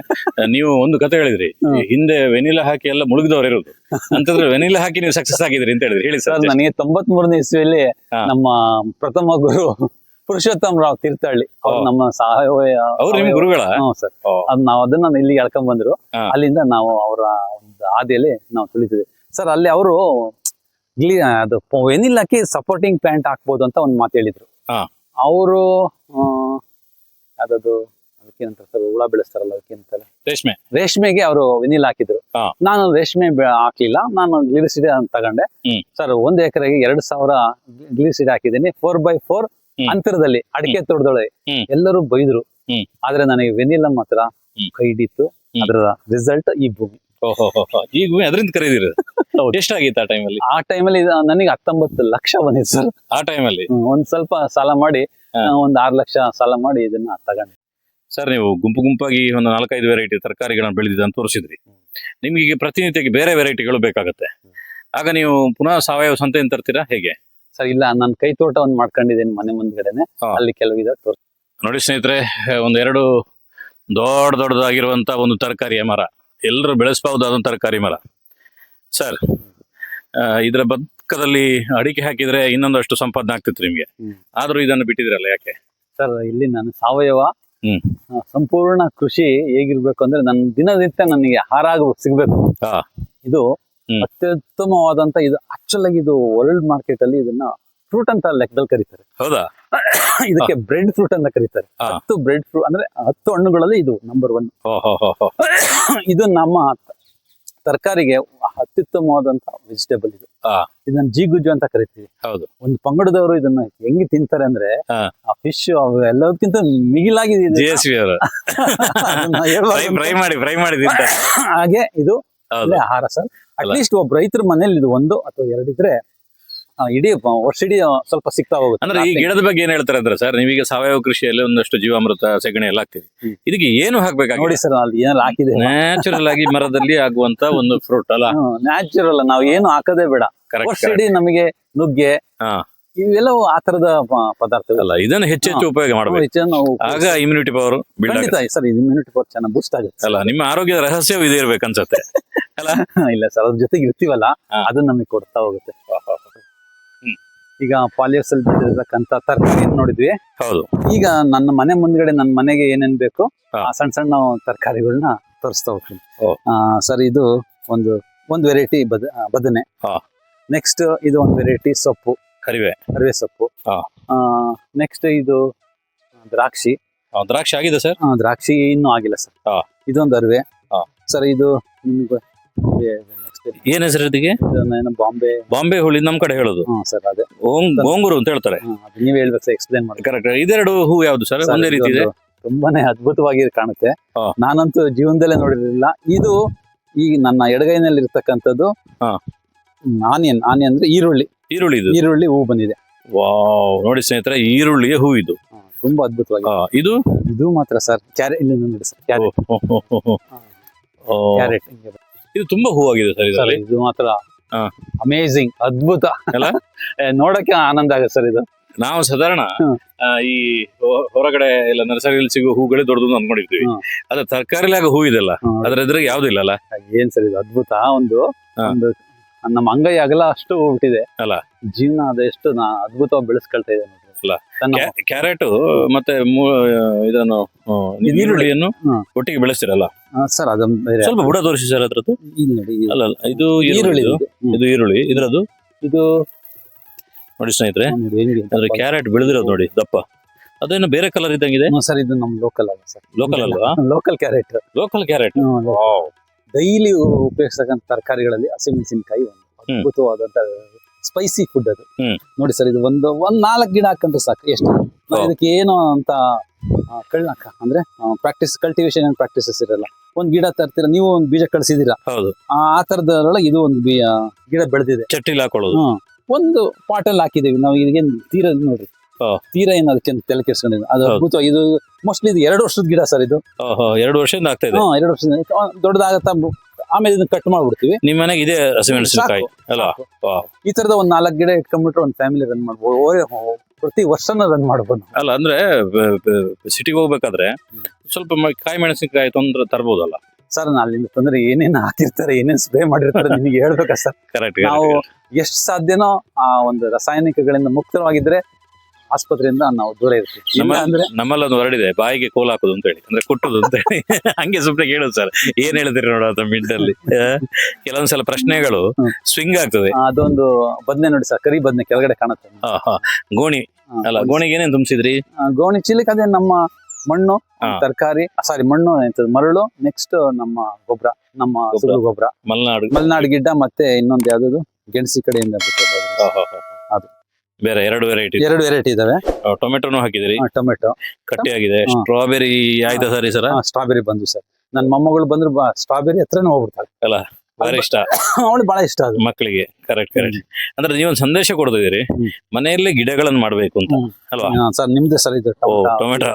ನೀವು ಒಂದು ಕತೆ ಹೇಳಿದ್ರಿ, ಹಿಂದೆ ವೆನಿಲಾ ಹಾಕಿ ಎಲ್ಲ ಮುಳುಗಿದವ್ರು ಇರೋದು ಅಂತಂದ್ರೆ ವೆನಿಲಾ ಹಾಕಿ ನೀವು ಸಕ್ಸಸ್ ಆಗಿದ್ರಿ ಅಂತ ಹೇಳಿದ್ರಿ. ಹೇಳಿ ಸರ್. ನನಗೆ 93ನೇ ಇಸ್ವಿಯಲ್ಲಿ ನಮ್ಮ ಪ್ರಥಮ ಗುರು ಪುರುಷೋತ್ತಮ ರಾವ್ ತೀರ್ಥಹಳ್ಳಿ ಅವ್ರು ನಮ್ಮ ಸಾವಯವ, ಅವ್ರು ನಿಮ್ ಗುರುಗಳ? ಸರ್. ಅದ್ ನಾವು ಅದನ್ನ ಇಲ್ಲಿ ಎಳ್ಕೊಂಡ್ ಬಂದ್ರು. ಅಲ್ಲಿಂದ ನಾವು ಅವರ ಒಂದು ಹಾದಿಯಲ್ಲಿ ನಾವು ತುಳಿತಿದ್ವಿ ಸರ್. ಅಲ್ಲಿ ಅವರು ಅದು ವೆನಿಲಾಕಿ ಸಪೋರ್ಟಿಂಗ್ ಪ್ಯಾಂಟ್ ಹಾಕ್ಬೋದು ಅಂತ ಒಂದು ಮಾತು ಹೇಳಿದ್ರು. ಅವರು ಅದದು ಅದಕ್ಕೇನಂತಾರೆ ಸರ್, ಹುಳ ಬೆಳೆಸ್ತಾರಲ್ಲ ಅದಕ್ಕೇನಂತಾರೆ, ರೇಷ್ಮೆಗೆ ಅವರು ವೆನಿಲಾ ಹಾಕಿದ್ರು. ನಾನು ರೇಷ್ಮೆ ಹಾಕ್ಲಿಲ್ಲ, ನಾನು ಗ್ಲಿಸಿರಿಯಾ ಅಂತ ತಗೊಂಡೆ ಸರ್. 1 ಎಕರೆಗೆ 2000 ಗ್ಲಿಸಿರಿಯಾ ಹಾಕಿದ್ದೀನಿ. 4x4 ಅಂತರದಲ್ಲಿ ಅಡಿಕೆ ತೋಟದೊಳಗೆ. ಎಲ್ಲರೂ ಬೈದ್ರು, ಆದ್ರೆ ನನಗೆ ವೆನಿಲಾ ಮಾತ್ರ ಕೈ ಹಿಡಿತು. ಅದರ ರಿಸಲ್ಟ್ ಈ ಭೂಮಿ. ಈಗ ಅದರಿಂದ ಖರೀದಿರ ಎಷ್ಟಾಗಿತ್ತು ಆ ಟೈಮಲ್ಲಿ? ಆ ಟೈಮಲ್ಲಿ ನನಗೆ 19 ಲಕ್ಷ ಬಂದಿತ್ತು ಸರ್. ಆ ಟೈಮಲ್ಲಿ ಒಂದ್ ಸ್ವಲ್ಪ ಸಾಲ ಮಾಡಿ, ಒಂದ್ 6 ಲಕ್ಷ ಸಾಲ ಮಾಡಿ ಇದನ್ನ ತಗೊಂಡೆ ಸರ್. ನೀವು ಗುಂಪಾಗಿ ಒಂದು 4-5 ವೆರೈಟಿ ತರಕಾರಿಗಳನ್ನ ಬೆಳೆದಿದ್ದ ಅಂತ ತೋರಿಸಿದ್ರಿ. ನಿಮ್ಗೆ ಈಗ ಪ್ರತಿನಿತ್ಯಕ್ಕೆ ಬೇರೆ ವೆರೈಟಿಗಳು ಬೇಕಾಗತ್ತೆ, ಆಗ ನೀವು ಪುನಃ ಸಾವಯವ ಸಂತೆಯನ್ನು ತರ್ತೀರಾ ಹೇಗೆ ಸರ್? ಇಲ್ಲ, ನಾನು ಕೈ ತೋಟ ಒಂದ್ ಮಾಡ್ಕೊಂಡಿದ್ದೀನಿ ಮನೆ ಮುಂದ್ಗಡೆನೆ, ಅಲ್ಲಿ ಕೆಲವು ಇದೆ ತೋರಿಸಿ. ನೋಡಿ ಸ್ನೇಹಿತರೆ, 1-2 ದೊಡ್ಡದಾಗಿರುವಂತ ಒಂದು ತರಕಾರಿಯ ಮರ, ಎಲ್ಲರೂ ಬೆಳೆಸಬಹುದಾದ ತರಕಾರಿ ಮರ ಸರ್. ಇದರ ಪಕ್ಕದಲ್ಲಿ ಅಡಿಕೆ ಹಾಕಿದ್ರೆ ಇನ್ನೊಂದಷ್ಟು ಸಂಪಾದನೆ ಆಗ್ತಿತ್ತು ನಿಮ್ಗೆ, ಆದ್ರೂ ಇದನ್ನು ಬಿಟ್ಟಿದ್ರಲ್ಲ ಯಾಕೆ ಸರ್? ಇಲ್ಲಿ ನಾನು ಸಾವಯವ ಸಂಪೂರ್ಣ ಕೃಷಿ ಹೇಗಿರ್ಬೇಕು ಅಂದ್ರೆ ನನ್ನ ದಿನನಿತ್ಯ ನನಗೆ ಆಹಾರ ಸಿಗ್ಬೇಕು. ಇದು ಅತ್ಯುತ್ತಮವಾದಂತ, ಇದು ಆಕ್ಚುಲ್ ಆಗಿ ಇದು ವರ್ಲ್ಡ್ ಮಾರ್ಕೆಟ್ ಅಲ್ಲಿ ಇದನ್ನ ಫ್ರೂಟ್ ಅಂತ ಲೆಕ್ಕದಲ್ಲಿ ಕರೀತಾರೆ. ಹೌದಾ? ಇದಕ್ಕೆ ಬ್ರೆಡ್ ಫ್ರೂಟ್ ಅಂತ ಕರೀತಾರೆ. 10 ಬ್ರೆಡ್ ಫ್ರೂಟ್ ಅಂದ್ರೆ 10 ಹಣ್ಣುಗಳಲ್ಲಿ ಇದು ನಂಬರ್ 1. ಇದು ನಮ್ಮ ತರಕಾರಿಗೆ ಅತ್ಯುತ್ತಮವಾದಂತ ವೆಜಿಟೇಬಲ್. ಇದು ಇದನ್ನ ಜೀಗುಜ್ಜು ಅಂತ ಕರಿತೀವಿ. ಹೌದು. ಒಂದು ಪಂಗಡದವರು ಇದನ್ನ ಹೆಂಗೆ ತಿಂತಾರೆ ಅಂದ್ರೆ ಆ ಫಿಶ್ ಎಲ್ಲದಕ್ಕಿಂತ ಮಿಗಿಲಾಗಿ ಹಾಗೆ ಇದು ಆಹಾರ ಸರ್. ಅಟ್ಲೀಸ್ಟ್ ಒಬ್ಬ ರೈತರ ಮನೇಲಿ ಇದು 1 ಅಥವಾ 2 ಇದ್ರೆ ಇಡೀ ವರ್ಷಿಡೀ ಸ್ವಲ್ಪ ಸಿಗ್ತಾ ಹೋಗುತ್ತೆ. ಅಂದ್ರೆ ಈ ಗಿಡದ ಬಗ್ಗೆ ಏನ್ ಹೇಳ್ತಾರೆ ಅಂದ್ರೆ ಸರ್, ನೀವೀಗ ಸಾವಯವ ಕೃಷಿಯಲ್ಲಿ ಒಂದಷ್ಟು ಜೀವಾಮೃತ ಸೆಗಣಿ ಎಲ್ಲ ಹಾಕ್ತೀವಿ, ಇದಕ್ಕೆ ಏನು ಹಾಕ್ಬೇಕಾಗಿ ನೋಡಿ ಸರ್, ಅಲ್ಲಿ ಏನೆಲ್ಲ ಹಾಕಿದೆ. ನ್ಯಾಚುರಲ್ ಆಗಿ ಮರದಲ್ಲಿ ಆಗುವಂತ ಒಂದು ಫ್ರೂಟ್ ಅಲ್ಲ, ನ್ಯಾಚುರಲ್. ನಾವು ಏನು ಹಾಕದೇ ಬೇಡ. ವರ್ಷಿಡೀ ನಮಗೆ ನುಗ್ಗೆ ಇವೆಲ್ಲವೂ ಆ ತರದ ಪದಾರ್ಥಗಳಲ್ಲ. ಇದನ್ನು ಹೆಚ್ಚೆಚ್ಚು ಉಪಯೋಗ ಮಾಡಬೇಕು, ಆಗ immunity power sir. Immunity power ಚೆನ್ನಾಗಿ ಬೂಸ್ಟ್ ಆಗುತ್ತೆ ಅಲ್ಲ. ನಿಮ್ಮ ಆರೋಗ್ಯದ ರಹಸ್ಯವೂ ಇದೇ ಇರ್ಬೇಕು ಅನ್ಸತ್ತೆ ಅಲ್ಲ? ಇಲ್ಲ ಸರ್, ಅದ್ರ ಜೊತೆಗೆ ಇರ್ತೀವಲ್ಲ, ಅದು ನಮಗೆ ಕೊಡ್ತಾ ಹೋಗುತ್ತೆ. ಈಗ ಪಾಲಿಯೋಸೆಲ್ ಬಿಟ್ಟಿರ್ತಕ್ಕಂಥ ತರಕಾರಿ ನೋಡಿದ್ವಿ. ಹೌದು. ಈಗ ನನ್ನ ಮನೆ ಮುಂದ್ಗಡೆ ನನ್ನ ಮನೆಗೆ ಏನೇನ್ ಬೇಕು ಆ ಸಣ್ಣ ತರಕಾರಿಗಳನ್ನ ತೋರಿಸ್ತಾ ಹೋಗ್ತೀನಿ ಸರ್. ಇದು ಒಂದು ವೆರೈಟಿ ಬದನೆ. ನೆಕ್ಸ್ಟ್ ಇದು ಒಂದು ವೆರೈಟಿ ಸೊಪ್ಪು, ಕರಿವೆ ಸೊಪ್ಪು. ನೆಕ್ಸ್ಟ್ ಇದು ದ್ರಾಕ್ಷಿ ಆಗಿದೆ ಸರ್. ದ್ರಾಕ್ಷಿ ಇನ್ನೂ ಆಗಿಲ್ಲ ಸರ್. ಇದೊಂದು ಅರಿವೆ ಸರ್. ಇದು ನಿಮ್ಗೆ ಏನ್ ಹೆಸರು ಇದಕ್ಕೆ? ಬಾಂಬೆ ಹುಳಿ ನಮ್ ಕಡೆ ಹೇಳೋದು ಸರ್. ಅದೇ ಗೋಂಗೂರು ಅಂತ ಹೇಳ್ತಾರೆ. ನೀವ್ ಹೇಳ್ಬೇಕು ಸರ್, ಎಕ್ಸ್ಪ್ಲೇನ್ ಮಾಡಿ. ಕರೆಕ್ಟ್. ಇದೆರಡು ಹೂ ಯಾವ್ದು ಸರ್? ಒಂದೇ ರೀತಿ ಇದೆ, ತುಂಬಾನೇ ಅದ್ಭುತವಾಗಿ ಕಾಣುತ್ತೆ. ನಾನಂತೂ ಜೀವನದಲ್ಲೇ ನೋಡಿರ್ಲಿಲ್ಲ. ಇದು ಈ ನನ್ನ ಎಡಗೈನಲ್ಲಿ ಇರ್ತಕ್ಕಂಥದ್ದು ಆನಿಯನ್ ಅಂದ್ರೆ ಈರುಳ್ಳಿ ಹೂ ಬಂದಿದೆ. ವಾವ್, ನೋಡಿ ಸ್ನೇಹಿತರೆ, ಈರುಳ್ಳಿಯ ಹೂ ಇದು ತುಂಬಾ ಅದ್ಭುತವಾಗಿ. ಇದು ಮಾತ್ರ ಸರ್ ಕ್ಯಾರೆಟ್. ನೋಡಿ ಸರ್, ಕ್ಯಾರೆಟ್ ಇದು ತುಂಬಾ ಹೂ ಆಗಿದೆ ಸರ್. ಇದು ಮಾತ್ರ ಅಮೇಝಿಂಗ್, ಅದ್ಭುತ ಅಲ್ಲ? ನೋಡಕ್ಕೆ ಆನಂದ ಆಗುತ್ತೆ ಸರ್. ಇದು ನಾವು ಸಾಧಾರಣ ಈ ಹೊರಗಡೆ ಎಲ್ಲ ನರ್ಸರಿಯಲ್ಲಿ ಸಿಗೋ ಹೂಗಳೇ ದೊಡ್ಡದು ಅನ್ಕೊಂಡಿರ್ತೀವಿ. ಅದ್ರ ತರಕಾರಿಲಿ ಆಗ ಹೂ ಇದೆಲ್ಲ, ಅದ್ರ ಎದುರಿಗೆ ಯಾವ್ದು ಇಲ್ಲಲ್ಲ. ಏನ್ ಸರ್ ಇದು ಅದ್ಭುತ. ಒಂದು ನಮ್ಮ ಅಂಗೈ ಅಗಲ ಅಷ್ಟು ಹೋಗ್ಬಿಟ್ಟಿದೆ ಅಲ್ಲ. ಜೀವನ ಅದೆಷ್ಟು ಅದ್ಭುತವಾಗಿ ಬೆಳೆಸ್ಕೊಳ್ತಾ ಇದೆ ನೋಡ್ರಿ. ಅಲ್ಲ. ತನ್ನ ಕ್ಯಾರೆಟ್ ಮತ್ತೆ ಇದನ್ನು ಈರುಳ್ಳಿಯನ್ನು ಒಟ್ಟಿಗೆ ಬೆಳೆಸ್ತಿರಲ್ಲ ಸರ್ ಅದನ್ನ ಬೇರೆ ಸ್ವಲ್ಪ ಬುಡ ತೋರಿಸಿ ಸರ್ ಅದ್ರದ್ದು. ಇಲ್ಲಿ ನೋಡಿ ಅಲ್ಲ ಇದು ಈರುಳ್ಳಿ ಈರುಳ್ಳಿ, ಇದು ಈರುಳ್ಳಿ, ಇದ್ರದ್ದು ಇದು ನೋಡಿ ಸ್ನೇಹಿತರೆ, ನೋಡಿ ಹೆಂಗೆ ಅದ್ರ ಕ್ಯಾರೆಟ್ ಬೆಳೆದಿರೋದು ನೋಡಿ ದಪ್ಪ. ಅದೇನು ಬೇರೆ ಕಲರ್ ಇದ್ದಂಗಿದೆ. ಸರ್ ಇದು ನಮ್ಮ ಲೋಕಲ್ ಅಲ್ಲ ಸರ್, ಲೋಕಲ್ ಅಲ್ವಾ? Local carrot, local carrot. Daily ಉಪಯೋಗಿಸ್ತಕ್ಕಂಥ ತರಕಾರಿಗಳಲ್ಲಿ ಹಸಿಮೆಣಸಿನಕಾಯಿ ಒಂದು ಅದ್ಭುತವಾದಂತ ಸ್ಪೈಸಿ ಫುಡ್ ಅದು. ನೋಡಿ ಸರ್, ಇದು ಒಂದ್ 4 ಗಿಡ ಹಾಕೊಂಡ್ರೆ ಸಾಕು. ಎಷ್ಟು ಇದಕ್ಕೆ ಏನು ಅಂತ ಕಳ್ಳಕ ಅಂದ್ರೆ ಪ್ರಾಕ್ಟೀಸ್, ಕಲ್ಟಿವೇಶನ್ ಅಂಡ್ ಪ್ರಾಕ್ಟೀಸಸ್ ಇರಲ್ಲ. ಒಂದ್ ಗಿಡ ತರ್ತೀರಾ ನೀವು, ಒಂದ್ ಬೀಜ ಕಳ್ಸಿದೀರಾ, ಹೌದು, ಆ ತರದೊಳಗೆ ಇದು ಒಂದು ಗಿಡ ಬೆಳೆದಿದೆ. ಚಟ್ಟಿಲ್ ಹಾಕೊಳ್ಳೋದು. ಒಂದು ಪಾಟಲ್ಲಿ ಹಾಕಿದೀವಿ ನಾವು. ಇದಕ್ಕೆ ತೀರ ನೋಡ್ರಿ, ತೀರ ಏನು ಅದಕ್ಕೆ ತಲೆ ಕೆಡ್ಸ್ಕೊಂಡಿಲ್ಲ. ಅದು ಅದ್ಭುತ. ಇದು ಮೋಸ್ಟ್ಲಿ ಇದು 2 ವರ್ಷದ ಗಿಡ ಸರ್. ಇದು 2 ವರ್ಷದಿಂದ ಆಗ್ತಾ ಇದೆ. 2 ವರ್ಷದಿಂದ ದೊಡ್ಡದಾಗತ್ತಾ, ಆಮೇಲೆ ಇದನ್ನ ಕಟ್ ಮಾಡ್ಬಿಡ್ತೀವಿ. ನಿಮ್ ಮನೆಗೆ ಇದೆ ಹಸಿಮೆಣಸಿನಕಾಯಿ ಅಲ್ಲ? ಈ ತರದ ಒಂದ್ 4 ಗಿಡ ಇಟ್ಕೊಂಡ್ಬಿಟ್ರೆ ಒಂದ್ ಫ್ಯಾಮಿಲಿ ರನ್ ಮಾಡ್ಬೋದು, ಪ್ರತಿ ವರ್ಷನೂ ರನ್ ಮಾಡ್ಬೋದು. ಅಲ್ಲ ಅಂದ್ರೆ ಸಿಟಿಗೆ ಹೋಗ್ಬೇಕಾದ್ರೆ ಸ್ವಲ್ಪ ಕಾಯಿ ಮೆಣಸಿನಕಾಯಿ ತೊಂದ್ರೆ ತರ್ಬೋದಲ್ಲ ಸರ್? ಅಲ್ಲಿಂದ ತಂದ್ರೆ ಏನೇನ್ ಹಾಕಿರ್ತಾರೆ, ಏನೇನ್ ಸ್ಪ್ರೇ ಮಾಡಿರ್ತಾರೆ ನಿಮಗೆ ಹೇಳ್ಬೇಕಾ ಸರ್? ಕರೆಕ್ಟ್. ನಾವು ಎಷ್ಟು ಸಾಧ್ಯನೋ ಆ ಒಂದು ರಾಸಾಯನಿಕಗಳಿಂದ ಮುಕ್ತವಾಗಿದ್ರೆ ಆಸ್ಪತ್ರೆಯಿಂದ ನಾವು ದೂರ ಇರ್ತೀವಿ. ಅಂದ್ರೆ ನಮ್ಮಲ್ಲಿ ಒಂದು ಹೊರಡಿದೆ, ಬಾಯಿಗೆ ಕೋಲ್ ಹಾಕೋದು ಅಂತ ಹೇಳಿ, ಅಂದ್ರೆ ಕುಟ್ಟುದು ಅಂತ ಹೇಳಿ. ಹಂಗೆ ಸುಮ್ಮನೆ ಕೇಳುದು ಸರ್, ಏನ್ ಹೇಳ್ತೀರಿ ನೋಡೋ ಮಿಂಟಲ್ಲಿ. ಕೆಲವೊಂದ್ಸಲ ಪ್ರಶ್ನೆಗಳು ಸ್ವಿಂಗ್ ಆಗ್ತದೆ. ಅದೊಂದು ಬದ್ನೆ ನೋಡಿ ಸರ್, ಕರಿ ಬದ್ನೆ ಕೆಳಗಡೆ ಕಾಣುತ್ತೆ. ಗೋಣಿ ಅಲ್ಲ, ಗೋಣಿಗೆ ಏನೇನ್ ತುಂಬಿಸಿದ್ರಿ? ಗೋಣಿ ಚೀಲಕ್ಕೆ ಅದೇ ನಮ್ಮ ಮಣ್ಣು, ತರಕಾರಿ, ಮಣ್ಣು ಮರಳು, ನೆಕ್ಸ್ಟ್ ನಮ್ಮ ಗೊಬ್ಬರ, ನಮ್ಮ ಸುಳ್ಳು ಗೊಬ್ಬರ, ಮಲೆನಾಡು ಗಿಡ್ಡ, ಮತ್ತೆ ಇನ್ನೊಂದು ಯಾವ್ದು ಗೆಣಸಿ ಕಡೆಯಿಂದ ಅದು ಬೇರೆ 2 ವೆರೈಟಿ ಇದಾವೆ. ಟೊಮೆಟೊನು ಹಾಕಿದಿರಿ? ಟೊಮೆಟೊ ಕಟ್ಟಿ ಆಗಿದೆ. ಸ್ಟ್ರಾಬೆರಿ ಆಯ್ತಾ ಸರಿ ಸರ್? ಸ್ಟ್ರಾಬೆರಿ ಬಂದ್ವಿ ಸರ್. ನನ್ನ ಮೊಮ್ಮಗಳು ಬಂದ್ರು ಸ್ಟ್ರಾಬೆರಿ ಹತ್ರನೇ ಹೋಗ್ಬಿಡ್ತಾಳೆ. ಅಲ್ಲ, ಬಾರಿ ಇಷ್ಟ ಅವಳು, ಬಹಳ ಇಷ್ಟ ಅದು ಮಕ್ಕಳಿಗೆ. ಕರೆಕ್ಟ್. ಅಂದ್ರೆ ನೀವೊಂದು ಸಂದೇಶ ಕೊಡ್ತಿದ್ದೀರಿ, ಮನೆಯಲ್ಲೇ ಗಿಡಗಳನ್ನು ಮಾಡ್ಬೇಕು ಅಂತ ಅಲ್ವಾ ಸರ್? ನಿಮ್ದೇ ಸರ್ ಇದು ಟೊಮೆಟೊ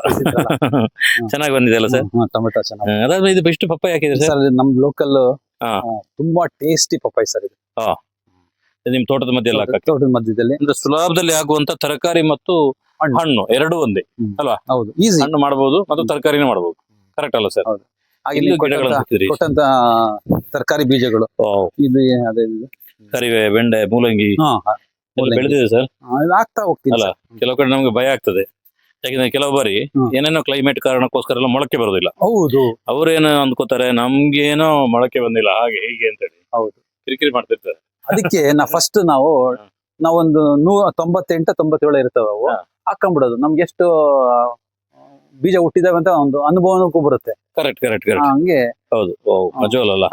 ಚೆನ್ನಾಗಿ ಬಂದಿದೆ ಅಲ್ಲ ಸರ್? ಟೊಮೆಟೊ ಚೆನ್ನಾಗಿ. ಅದಾದ್ಮೇಲೆ ಇದು ಬೆಸ್ಟ್ ಪಪ್ಪಾಯಿ ಹಾಕಿದ್ರಿ ಸರ್? ನಮ್ ಲೋಕಲ್ ತುಂಬಾ ಟೇಸ್ಟಿ ಪಪ್ಪಾಯಿ ಸರ್ ಇದು. ನಿಮ್ ತೋಟದ ಮಧ್ಯೆ ತೋಟದ ಮಧ್ಯದಲ್ಲಿ ಅಂದ್ರೆ ಸುಲಭದಲ್ಲಿ ಆಗುವಂತ ತರಕಾರಿ ಮತ್ತು ಹಣ್ಣು ಎರಡೂ ಒಂದೇ ಅಲ್ವಾ? ಹೌದು, ಈಸಿ. ಹಣ್ಣು ಮಾಡಬಹುದು ಮತ್ತು ತರಕಾರಿನೂ ಮಾಡಬಹುದು. ಕರೆಕ್ಟ್ ಅಲ್ಲ ಸರ್? ಕೊಟ್ಟಂತ ತರಕಾರಿ ಬೀಜಗಳು ಇದು ಅದೇ ಕರಿವೆ, ಬೆಂಡೆ, ಮೂಲಂಗಿ ಬೆಳೆದಿದೆ ಸರ್. ಆಗ್ತಾ ಹೋಗ್ತೀನಿ ಅಲ್ಲ, ಕೆಲವು ಕಡೆ ನಮ್ಗೆ ಭಯ ಆಗ್ತದೆ. ಯಾಕಂದ್ರೆ ಕೆಲವು ಬಾರಿ ಏನೇನೋ ಕ್ಲೈಮೇಟ್ ಕಾರಣಕ್ಕೋಸ್ಕರ ಎಲ್ಲ ಮೊಳಕೆ ಬರೋದಿಲ್ಲ. ಹೌದು, ಅವ್ರೇನೋ ಅಂದ್ಕೋತಾರೆ ನಮ್ಗೇನೋ ಮೊಳಕೆ ಬಂದಿಲ್ಲ ಹಾಗೆ ಹೀಗೆ ಅಂತ ಹೇಳಿ. ಹೌದು, ಕಿರಿಕಿರಿ ಮಾಡ್ತಿರ್ತಾರೆ. ಅದಕ್ಕೆ ನಾವೊಂದು 98-97 ಇರ್ತವೆ, ಅವು ಹಾಕೊಂಡ್ಬಿಡೋದು. ನಮ್ಗೆ ಎಷ್ಟು ಬೀಜ ಹುಟ್ಟಿದಾವೆ ಅಂತ ಒಂದು ಅನುಭವನಕ್ಕೂ ಬರುತ್ತೆ. ಕರೆಕ್ಟ್. ಹಂಗೆ. ಹೌದು,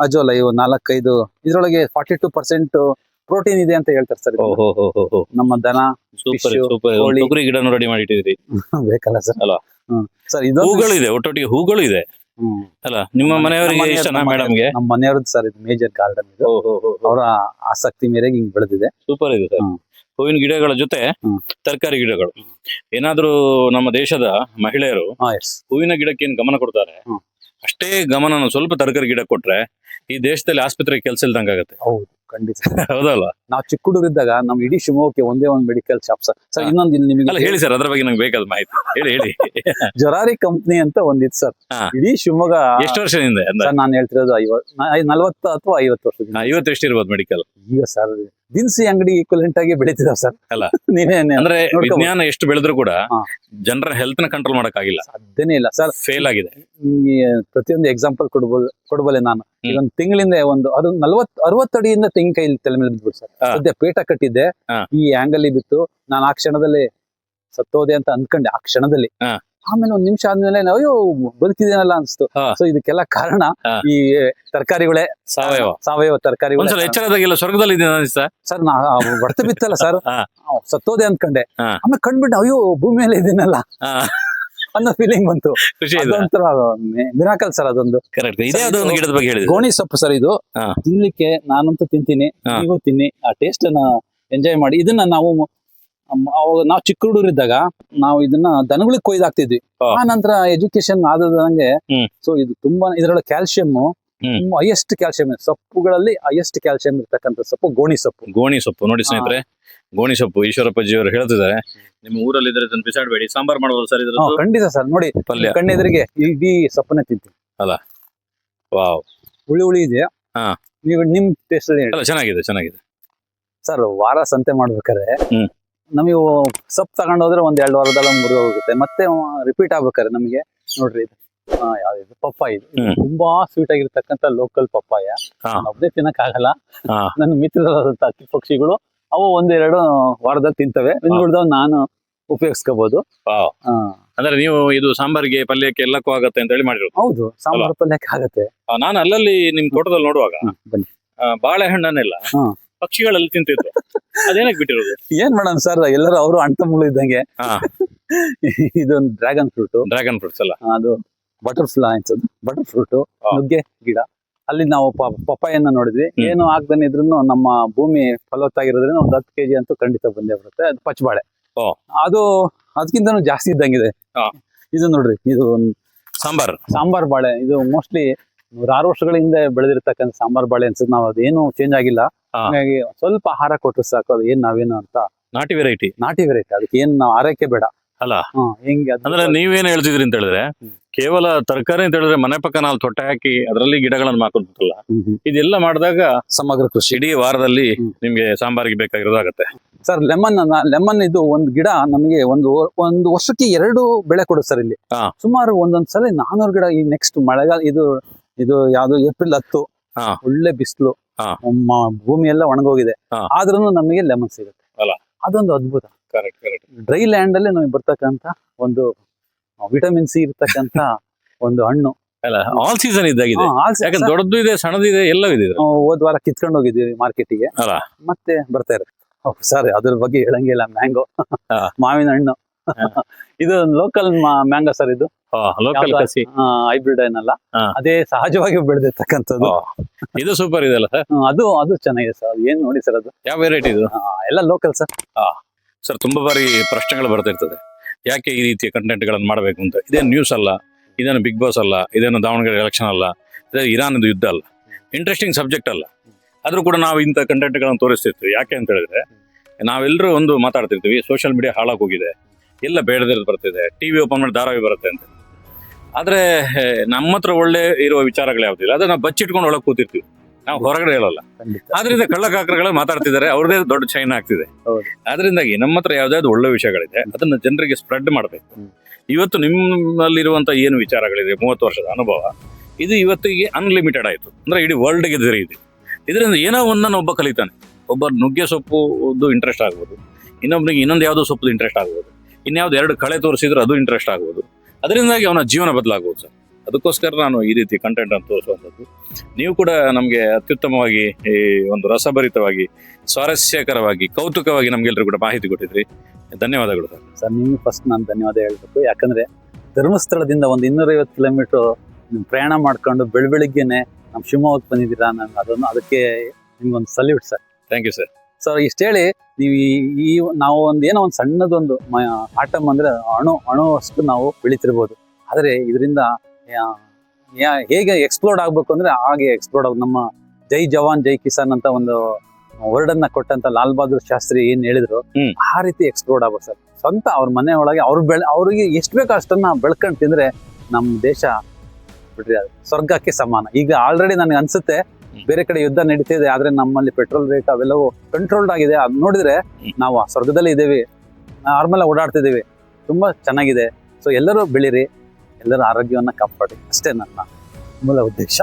ಅಜೋಲ ಇವು 4-5 ಇದ್ರೊಳಗೆ 42% ಪ್ರೋಟೀನ್ ಇದೆ ಅಂತ ಹೇಳ್ತಾರೆ ಸರ್. ನಮ್ಮ ದನ, ತೊಗರಿ ಗಿಡನು ರೆಡಿ ಮಾಡಿ ಇಟ್ಟಿದ್ರಿ ಬೇಕಲ್ಲ ಸರ್? ಅಲ್ಲ ಸರ್, ಇದು ಹೂಗಳು ಇದೆ, ಒಟ್ಟೊಟ್ಟಿಗೆ ಹೂಗಳು ಇದೆ ಅಲ್ಲ? ನಿಮ್ಮ ಮನೆಯವರಿಗೆ ಇಷ್ಟನಾ ಮೇಡಮ್ಗೆ? ನಮ್ಮ ಮನೆಯವ್ರದ್ದು ಸರ್, ಇದು ಮೇಜರ್ ಗಾರ್ಡನ್. ಇದು ಅವರ ಆಸಕ್ತಿ ಮೇರೆಗೆ ಹಿಂಗ್ ಬೆಳೆದಿದೆ. ಸೂಪರ್ ಇದೆ ಸರ್. ಹೂವಿನ ಗಿಡಗಳ ಜೊತೆ ತರಕಾರಿ ಗಿಡಗಳು. ಏನಾದ್ರೂ ನಮ್ಮ ದೇಶದ ಮಹಿಳೆಯರು ಹೂವಿನ ಗಿಡಕ್ಕೆ ಏನ್ ಗಮನ ಕೊಡ್ತಾರೆ, ಅಷ್ಟೇ ಗಮನ ಸ್ವಲ್ಪ ತರಕಾರಿ ಗಿಡ ಕೊಟ್ರೆ ಈ ದೇಶದಲ್ಲಿ ಆಸ್ಪತ್ರೆ ಕೆಲಸ ಇಲ್ದಂಗಾಗತ್ತೆ. ಹೌದು, ಖಂಡಿತ. ಹೌದಲ್ಲ? ನಾವು ಚಿಕ್ಕ ಹುಡುಗರಿದ್ದಾಗ ನಮ್ ಇಡೀ ಶಿವಮೊಗ್ಗಕ್ಕೆ ಒಂದೇ ಒಂದು ಮೆಡಿಕಲ್ ಶಾಪ್ ಸರ್. ಸರ್, ಇನ್ನೊಂದು ಇಲ್ಲಿ ನಿಮಗೆ ಹೇಳಿ ಸರ್, ಅದ್ರ ಬಗ್ಗೆ ನಂಗೆ ಬೇಕಾದ ಮಾಹಿತಿ ಹೇಳಿ. ಜೊರಾರಿ ಕಂಪ್ನಿ ಅಂತ ಒಂದಿತ್ತು ಸರ್, ಇಡೀ ಶಿವಮೊಗ್ಗ. ಎಷ್ಟು ವರ್ಷದಿಂದ? ನಾನು ಹೇಳ್ತಿರೋದು 40 ಅಥವಾ 50 ವರ್ಷದಿಂದ. 50 ಎಷ್ಟು ಇರ್ಬೋದು ಮೆಡಿಕಲ್ ಈಗ ಸರ್? ದಿನಸಿ ಅಂಗಡಿ ಈಕ್ವಲೆಂಟ್ ಆಗಿ ಬೆಳೀತಿದಾವ್ ಸರ್. ಅಲ್ಲ, ಅಂದ್ರೆ ವಿಜ್ಞಾನ ಎಷ್ಟು ಬೆಳೆದ್ರು ಕೂಡ ಜನರ ಹೆಲ್ತ್ ನ ಕಂಟ್ರೋಲ್ ಮಾಡಕ್ ಆಗಿಲ್ಲ. ಸಾಧ್ಯನೇ ಇಲ್ಲ ಸರ್, ಫೇಲ್ ಆಗಿದೆ. ಪ್ರತಿಯೊಂದು ಎಕ್ಸಾಂಪಲ್ ಕೊಡಬಲ್ಲೆ ನಾನು. ಈಗ ಒಂದು ತಿಂಗಳಿಂದ ಅದು 40-60 ಅಡಿಯಿಂದ ತೆಂಗಿನಕಾಯಿ ತಲೆ ಮೇಲೆ ಬಿದ್ಬಿಟ್ಟು ಸರ್. ಸದ್ಯ ಪೇಟ ಕಟ್ಟಿದ್ದೆ, ಈ ಆಂಗಲ್ ಬಿತ್ತು. ನಾನು ಆ ಕ್ಷಣದಲ್ಲಿ ಸತ್ತೋದೆ ಅಂತ ಅಂದ್ಕೊಂಡೆ, ಆ ಕ್ಷಣದಲ್ಲಿ. ಆಮೇಲೆ 1 ನಿಮಿಷ ಆದ್ಮೇಲೆ ಅಯ್ಯೋ ಬದುಕಿದೇನಲ್ಲ ಅನ್ಸ್ತು. ಸೊ ಇದಕ್ಕೆಲ್ಲ ಕಾರಣ ಈ ತರಕಾರಿಗಳೇ, ಸಾವಯವ ತರಕಾರಿ. ಎಚ್ಚರದಾಗೆಲ್ಲ ಸ್ವರ್ಗದಲ್ಲಿ ಸರ್, ನಾ ಹೊಡೆತ ಬಿತ್ತಲ್ಲ ಸರ್, ಸತ್ತೋದೆ ಅಂದ್ಕೊಂಡೆ. ಆಮೇಲೆ ಕಂಡ್ಬಿಟ್ಟು ಅಯ್ಯೋ ಭೂಮಿ ಮೇಲೆ ಇದೀನಲ್ಲ ಅನ್ನೋ ಫೀಲಿಂಗ್ ಬಂತು. ಅದೊಂಥರ ಮಿರಾಕಲ್ ಸರ್. ಅದೊಂದು ಗಿಡದ ಬಗ್ಗೆ ಹೇಳಿ. ಗೋಣಿ ಸೊಪ್ಪು ಸರ್, ಇದು ತಿನ್ಲಿಕ್ಕೆ ನಾನಂತೂ ತಿಂತೀನಿ, ನೀವು ತಿನ್ನಿ, ಆ ಟೇಸ್ಟ್ ಅನ್ನ ಎಂಜಾಯ್ ಮಾಡಿ. ಇದನ್ನ ನಾವು ಚಿಕ್ಕ ಹುಡುಗರಿದ್ದಾಗ ನಾವು ಇದನ್ನ ದನಗಳಿಗೆ ಕೊಯ್ದಾಕ್ತಿದ್ವಿ. ಆ ನಂತರ ಎಜುಕೇಶನ್ ಆದಂಗೆ ಸೊ ಇದು ತುಂಬಾ, ಇದರೊಳಗೆ ಕ್ಯಾಲ್ಸಿಯಂ ಹೈಯೆಸ್ಟ್ ಕ್ಯಾಲ್ಸಿಯಂ, ಸೊಪ್ಪುಗಳಲ್ಲಿ ಹೈಯೆಸ್ಟ್ ಕ್ಯಾಲ್ಸಿಯಂ ಇರ್ತಕ್ಕಂಥ ಸೊಪ್ಪು ಗೋಣಿ ಸೊಪ್ಪು. ನೋಡಿ ಸ್ನೇಹಿತರೆ, ಗೋಣಿ ಸೊಪ್ಪು ಈಶ್ವರಪ್ಪಜಿ ಅವರು ಹೇಳ್ತಿದ್ದಾರೆ. ನಿಮ್ಮ ಊರಲ್ಲಿ ಇದ್ರೆ ಇದನ್ನ ಬಿಸಾಡಬೇಡಿ, ಸಾಂಬಾರ್ ಮಾಡಬಹುದು ಸರ್. ಇದ್ರ ಖಂಡಿತ ಸರ್. ನೋಡಿ, ಪಲ್ಯ ಕಣ್ಣೆದುರಿಗೆ ಇಡೀ ಸೊಪ್ಪನ್ನ ತಿಂತೀವಿ ಅಲ್ಲ? ವಾವ್, ಹುಳಿ ಇದೆ. ನೀವು ನಿಮ್ ಟೇಸ್ಟ್ ಚೆನ್ನಾಗಿದೆ. ಸರ್ ವಾರ ಸಂತೆ ಮಾಡ್ಬೇಕಾದ್ರೆ ಹ್ಮ್. ನಮಗೆ ಸೊಪ್ಪು ತಗೊಂಡೋದ್ರೆ ಒಂದ್ 2 ವಾರದಲ್ಲ ಮುರಿದು ಹೋಗುತ್ತೆ. ಮತ್ತೆ ರಿಪೀಟ್ ಆಗ್ಬೇಕಾದ್ರೆ ನಮಗೆ ನೋಡ್ರಿ ಇದು ಯಾವ್ದು ಪಪ್ಪಾಯ ಇದು. ಇದು ಹ್ಮ್. ತುಂಬಾ ಸ್ವೀಟ್ ಆಗಿರ್ತಕ್ಕಂಥ ಲೋಕಲ್ ಪಪ್ಪಾಯ. ಹಾ. ನಾನು ಒಬ್ಬನೇ ತಿನ್ನಕ್ ಆಗಲ್ಲ. ಹಾ. ನನ್ನ ಮಿತ್ರರಾದಂತ ಹಕ್ಕಿ ಪಕ್ಷಿಗಳು ಅವು 1-2 ವಾರದಲ್ಲಿ ತಿಂತವೆ. ಇನ್ನುಳಿದವ್ ನಾನು ಉಪಯೋಗಿಸ್ಕೋಬಹುದು. ವಾವ್. ಅಂದ್ರೆ ನೀವು ಇದು ಸಾಂಬಾರಿಗೆ ಪಲ್ಯಕ್ಕೆ ಎಲ್ಲಕ್ಕೂ ಆಗತ್ತೆ ಅಂತ ಹೇಳಿ ಮಾಡಿರೋದು. ಹೌದು, ಸಾಂಬಾರು ಪಲ್ಯಕ್ಕೆ ಆಗತ್ತೆ. ನಾನು ಅಲ್ಲಲ್ಲಿ ನಿಮ್ ತೋಟದಲ್ಲಿ ನೋಡುವಾಗ ಬನ್ನಿ. ಬಾಳೆಹಣ್ಣನ್ನೆಲ್ಲ ಹಾ. ಪಕ್ಷಿಗಳಲ್ಲಿ ತಿಂತಿದ್ರು. ಅದೇನಕ್ಕೆ ಬಿಟ್ಟಿರೋದು? ಏನ್ ಮಾಡೋಣ ಸರ್, ಎಲ್ಲರೂ ಅವರು ಅಣ್ಣ ತಮ್ಮಗಳು ಇದ್ದಂಗೆ. ಹಾ. ಇದೊಂದು ಡ್ರ್ಯಾಗನ್ ಫ್ರೂಟ್, ಡ್ರ್ಯಾಗನ್ ಫ್ರೂಟ್ಸ್ ಅಲ್ಲ. ಅದು ಬಟರ್ಫ್ಲೈ ಅನ್ಸೋದು, ಬಟರ್ ಫ್ರೂಟ್, ಹಾ. ನುಗ್ಗೆ ಗಿಡ. ಅಲ್ಲಿ ನಾವು ಪಪ್ಪಾಯನ್ನ ನೋಡಿದ್ವಿ. ಏನು ಆಗ್ದಾನೆ ಇದ್ರೂ ನಮ್ಮ ಭೂಮಿ ಫಲವತ್ತಾಗಿರೋದ್ರಿಂದ ಒಂದು 10 kg ಅಂತೂ ಖಂಡಿತ ಬಂದೇ ಬರುತ್ತೆ. ಅದು ಪಚ್ಚಬಾಳೆ. ಓ. ಅದು ಅದಕ್ಕಿಂತನೂ ಜಾಸ್ತಿ ಇದ್ದಂಗಿದೆ. ಹಾ. ಇದು ನೋಡ್ರಿ, ಇದು ಸಾಂಬಾರ್ ಬಾಳೆ. ಇದು ಮೋಸ್ಟ್ಲಿ 106 ವರ್ಷಗಳ ಹಿಂದೆ ಬೆಳೆದಿರ್ತಕ್ಕಂಥ ಸಾಂಬಾರ್ ಬಾಳೆ ಅನ್ಸುತ್ತೆ. ನಾವು ಅದೇನು ಚೇಂಜ್ ಆಗಿಲ್ಲ. ಹಾ. ಹಾಗಾಗಿ ಸ್ವಲ್ಪ ಆಹಾರ ಕೊಟ್ಟರೆ ಸಾಕು. ಅದು ಏನ್ ನಾವೇನು ಅಂತ ನಾಟಿ ವೆರೈಟಿ ನಾಟಿ ವೆರೈಟಿ. ಅದಕ್ಕೆ ಏನ್ ನಾವು ಆರೈಕೆ ಬೇಡ. ಅಲ್ಲ. ಹೆಂಗೆ ಅಂದ್ರೆ ನೀವೇನ್ ಹೇಳ್ತಿದ್ರಿ ಅಂತ ಹೇಳಿದ್ರೆ, ಕೇವಲ ತರಕಾರಿ ಅಂತ ಹೇಳಿದ್ರೆ ಮನೆ ಪಕ್ಕ ನಾವು ತೊಟ್ಟೆ ಹಾಕಿ ಅದರಲ್ಲಿ ಗಿಡಗಳನ್ನು ಹಾಕೋದಿಲ್ಲ. ಇದೆಲ್ಲ ಮಾಡಿದಾಗ ಸಮಗ್ರ ಕೃಷಿ ಇಡೀ ವಾರದಲ್ಲಿ ನಿಮ್ಗೆ ಸಾಂಬಾರಿಗೆ ಬೇಕಾಗಿರೋದಾಗತ್ತೆ. ಸರ್. ಲೆಮನ್ ಇದು ಒಂದು ಗಿಡ ನಮಗೆ ಒಂದು ವರ್ಷಕ್ಕೆ 2 ಬೆಳೆ ಕೊಡುತ್ತೆ ಸರ್. ಇಲ್ಲಿ ಹಾ. ಸುಮಾರು ಒಂದೊಂದ್ಸಲ 400 ಗಿಡ. ಈ ನೆಕ್ಸ್ಟ್ ಮಳೆಗಾಲ ಇದು ಯಾವ್ದು ಏಪ್ರಿಲ್ 10. ಹಾ. ಒಳ್ಳೆ ಬಿಸಿಲು, ಹಾ. ಭೂಮಿ ಎಲ್ಲ ಒಣಗೋಗಿದೆ. ಹಾ. ಆದ್ರೂ ನಮಗೆ ಲೆಮನ್ ಸಿಗುತ್ತೆ. ಅಲ್ಲ. ಅದೊಂದು ಅದ್ಭುತ. ಕರೆಕ್ಟ್. ಡ್ರೈ ಲ್ಯಾಂಡ್ ಅಲ್ಲಿ ನಮಗೆ ಬರ್ತಕ್ಕಂತ ಒಂದು ವಿಟಮಿನ್ ಸಿ ಇರ್ತಕ್ಕಂತ ಒಂದು ಹಣ್ಣು. ಅಲ್ಲ, ಆಲ್ ಸೀಸನ್ ಇದ್ದಾಗಿದೆ. ಯಾಕಂದ್ರೆ ದೊಡ್ಡದು ಇದೆ, ಸಣ್ಣದಿದೆ, ಎಲ್ಲವೂ ಇದೆ. ಹೋದ್ ವಾರ ಕಿತ್ಕೊಂಡು ಹೋಗಿದ್ದೀವಿ ಮಾರ್ಕೆಟಿಗೆ. ಅಲ್ಲ. ಮತ್ತೆ ಬರ್ತಾ ಇರುತ್ತೆ. ಸರ್ ಅದ್ರ ಬಗ್ಗೆ ಹೇಳಂಗಿಲ್ಲ. ಮ್ಯಾಂಗೋ, ಹಾ. ಮಾವಿನ ಹಣ್ಣು. ಇದು ಲೋಕಲ್ ಮ್ಯಾಂಗೋ ಸರ್. ಇದು ಲೋಕಲ್ ಕಸಿ ಹೈಬ್ರಿಡ್ ಏನಲ್ಲ. ಹಾ. ಅದೇ ಸಹಜವಾಗಿ ಬೆಳೆದಿರ್ತಕ್ಕಂಥದ್ದು. ಇದು ಸೂಪರ್ ಇದೆ ಅಲ್ಲ ಸರ್. ಅದು ಚೆನ್ನಾಗಿದೆ ಸರ್. ಏನ್ ನೋಡಿ ಸರ್, ಅದು ಯಾವ ವೆರೈಟಿ ಇದು? ಎಲ್ಲ ಲೋಕಲ್ ಸರ್. ಸರ್, ತುಂಬಾ ಬಾರಿ ಪ್ರಶ್ನೆಗಳು ಬರ್ತಿರ್ತದೆ, ಯಾಕೆ ಈ ರೀತಿಯ ಕಂಟೆಂಟ್ ಗಳನ್ನು ಮಾಡಬೇಕು ಅಂತ. ಇದೇನು ನ್ಯೂಸ್ ಅಲ್ಲ, ಇದೇನು ಬಿಗ್ ಬಾಸ್ ಅಲ್ಲ, ಇದೇನು ದಾವಣಗೆರೆ ಎಲೆಕ್ಷನ್ ಅಲ್ಲ, ಇದೇ ಇರಾನ್ದು ಯುದ್ಧ ಅಲ್ಲ, ಇಂಟ್ರೆಸ್ಟಿಂಗ್ ಸಬ್ಜೆಕ್ಟ್ ಅಲ್ಲ. ಆದ್ರೂ ಕೂಡ ನಾವು ಇಂಥ ಕಂಟೆಂಟ್ ಗಳನ್ನು ತೋರಿಸ್ತಿರ್ತೀವಿ. ಯಾಕೆ ಅಂತ ಹೇಳಿದ್ರೆ, ನಾವೆಲ್ಲರೂ ಒಂದು ಮಾತಾಡ್ತಿರ್ತೀವಿ, ಸೋಷಿಯಲ್ ಮೀಡಿಯಾ ಹಾಳಾಗಿ ಹೋಗಿದೆ, ಎಲ್ಲ ಬೇಡದಿರೋದು ಬರ್ತಿದೆ, ಟಿವಿ ಓಪನ್ ಮಾಡಿ ಧಾರಾವಾಹಿ ಬರುತ್ತೆ ಅಂತ. ಆದ್ರೆ ನಮ್ಮ ಹತ್ರ ಒಳ್ಳೆ ಇರುವ ವಿಚಾರಗಳು ಯಾವ್ದಿಲ್ಲ, ಅದನ್ನ ನಾವು ಬಚ್ಚಿಟ್ಕೊಂಡು ಒಳಗೆ ಕೂತಿರ್ತೀವಿ. ನಾವು ಹೊರಗಡೆ ಹೇಳಲ್ಲ. ಆದ್ರಿಂದ ಕಳ್ಳಕಾಕರುಗಳು ಮಾತಾಡ್ತಿದ್ದಾರೆ, ಅವ್ರದೇ ದೊಡ್ಡ ಚೈನ್ ಆಗ್ತಿದೆ. ಆದ್ರಿಂದಾಗಿ ನಮ್ಮ ಹತ್ರ ಯಾವ್ದಾದ್ರು ಒಳ್ಳೆ ವಿಷಯಗಳಿದೆ, ಅದನ್ನ ಜನರಿಗೆ ಸ್ಪ್ರೆಡ್ ಮಾಡ್ಬೇಕು. ಇವತ್ತು ನಿಮ್ಮಲ್ಲಿರುವಂತ ಏನು ವಿಚಾರಗಳಿದೆ, 30 ವರ್ಷದ ಅನುಭವ, ಇದು ಇವತ್ತಿಗೆ ಅನ್ಲಿಮಿಟೆಡ್ ಆಯ್ತು. ಅಂದ್ರೆ ಇಡೀ ವರ್ಲ್ಡ್ಗೆ ಇದೆ. ಇದರಿಂದ ಏನೋ ಒಂದನ್ನು ಒಬ್ಬ ಕಲಿತಾನೆ. ಒಬ್ಬ ನುಗ್ಗೆ ಸೊಪ್ಪುದು ಇಂಟ್ರೆಸ್ಟ್ ಆಗ್ಬೋದು, ಇನ್ನೊಬ್ಬನಿಗೆ ಇನ್ನೊಂದು ಯಾವುದೋ ಸೊಪ್ಪು ಇಂಟ್ರೆಸ್ಟ್ ಆಗ್ಬೋದು, ಇನ್ಯಾವ್ದು 2 ಕಳೆ ತೋರಿಸಿದ್ರೆ ಅದು ಇಂಟ್ರೆಸ್ಟ್ ಆಗ್ಬೋದು. ಅದರಿಂದಾಗಿ ಅವನ ಜೀವನ ಬದಲಾಗ್ಬೋದು ಸರ್. ಅದಕ್ಕೋಸ್ಕರ ನಾನು ಈ ರೀತಿ ಕಂಟೆಂಟ್ ಅನ್ನು ತೋರಿಸುವಂಥದ್ದು. ನೀವು ಕೂಡ ನಮಗೆ ಅತ್ಯುತ್ತಮವಾಗಿ, ಈ ಒಂದು ರಸಭರಿತವಾಗಿ, ಸ್ವಾರಸ್ಯಕರವಾಗಿ, ಕೌತುಕವಾಗಿ ನಮ್ಗೆಲ್ಲರೂ ಕೂಡ ಮಾಹಿತಿ ಕೊಟ್ಟಿದ್ರಿ. ಧನ್ಯವಾದಗಳು ಸರ್. ಸರ್, ನಿಮ್ಗೆ ಫಸ್ಟ್ ನಾನು ಧನ್ಯವಾದ ಹೇಳ್ಬೇಕು. ಯಾಕಂದ್ರೆ ಧರ್ಮಸ್ಥಳದಿಂದ ಒಂದು 250 ಕಿಲೋಮೀಟರ್ ಪ್ರಯಾಣ ಮಾಡ್ಕೊಂಡು ಬೆಳಿಗ್ಗೆನೆ ನಮ್ಮ ಶಿವಮೊಗ್ಗಕ್ಕೆ ಬಂದಿದ್ದೀರಾ. ಅದಕ್ಕೆ ನಿಮ್ಗೊಂದು salute sir. Thank you sir. Sir, ಇಷ್ಟು ಹೇಳಿ ನೀವು ನಾವು ಏನೋ ಒಂದು ಸಣ್ಣದೊಂದು ಆಟಮ್ ಅಂದ್ರೆ ಅಣು ಅಷ್ಟು ನಾವು ಬೆಳಿತಿರ್ಬೋದು. ಆದರೆ ಇದರಿಂದ ಹೇಗೆ ಎಕ್ಸ್ಪ್ಲೋರ್ಡ್ ಆಗ್ಬೇಕು ಅಂದ್ರೆ ಹಾಗೆ ಎಕ್ಸ್ಪ್ಲೋರ್ಡ್ ಆಗ ನಮ್ಮ ಜೈ ಜವಾನ್ ಜೈ ಕಿಸಾನ್ ಅಂತ ಒಂದು ವರ್ಡ್ ಅನ್ನ ಕೊಟ್ಟಂತ ಲಾಲ್ ಬಹದ್ದೂರ್ ಶಾಸ್ತ್ರಿ ಏನ್ ಹೇಳಿದ್ರು, ಆ ರೀತಿ ಎಕ್ಸ್ಪ್ಲೋರ್ಡ್ ಆಗ್ಬೇಕು ಸರ್. ಸ್ವಂತ ಅವ್ರ ಮನೆ ಒಳಗೆ ಅವ್ರಿಗೆ ಎಷ್ಟು ಬೇಕೋ ಅಷ್ಟನ್ನ ಬೆಳ್ಕೊಂಡು ತಿಂದ್ರೆ ನಮ್ಮ ದೇಶ ಬಿಡ್ರಿ ಅದು ಸ್ವರ್ಗಕ್ಕೆ ಸಮಾನ. ಈಗ ಆಲ್ರೆಡಿ ನನಗೆ ಅನ್ಸುತ್ತೆ ಬೇರೆ ಕಡೆ ಯುದ್ಧ ನಡೀತಿದೆ, ಆದ್ರೆ ನಮ್ಮಲ್ಲಿ ಪೆಟ್ರೋಲ್ ರೇಟ್ ಅವೆಲ್ಲವೂ ಕಂಟ್ರೋಲ್ಡ್ ಆಗಿದೆ. ಅದ್ ನೋಡಿದ್ರೆ ನಾವು ಆ ಸ್ವರ್ಗದಲ್ಲಿ ಇದ್ದೇವೆ, ನಾರ್ಮಲ್ ಓಡಾಡ್ತಿದ್ದೀವಿ, ತುಂಬಾ ಚೆನ್ನಾಗಿದೆ. ಸೊ ಎಲ್ಲರೂ ಬೆಳೀರಿ, ಎಲ್ಲರ ಆರೋಗ್ಯವನ್ನ ಕಾಪಾಡಿ, ಅಷ್ಟೇ ನನ್ನ ಮೂಲ ಉದ್ದೇಶ.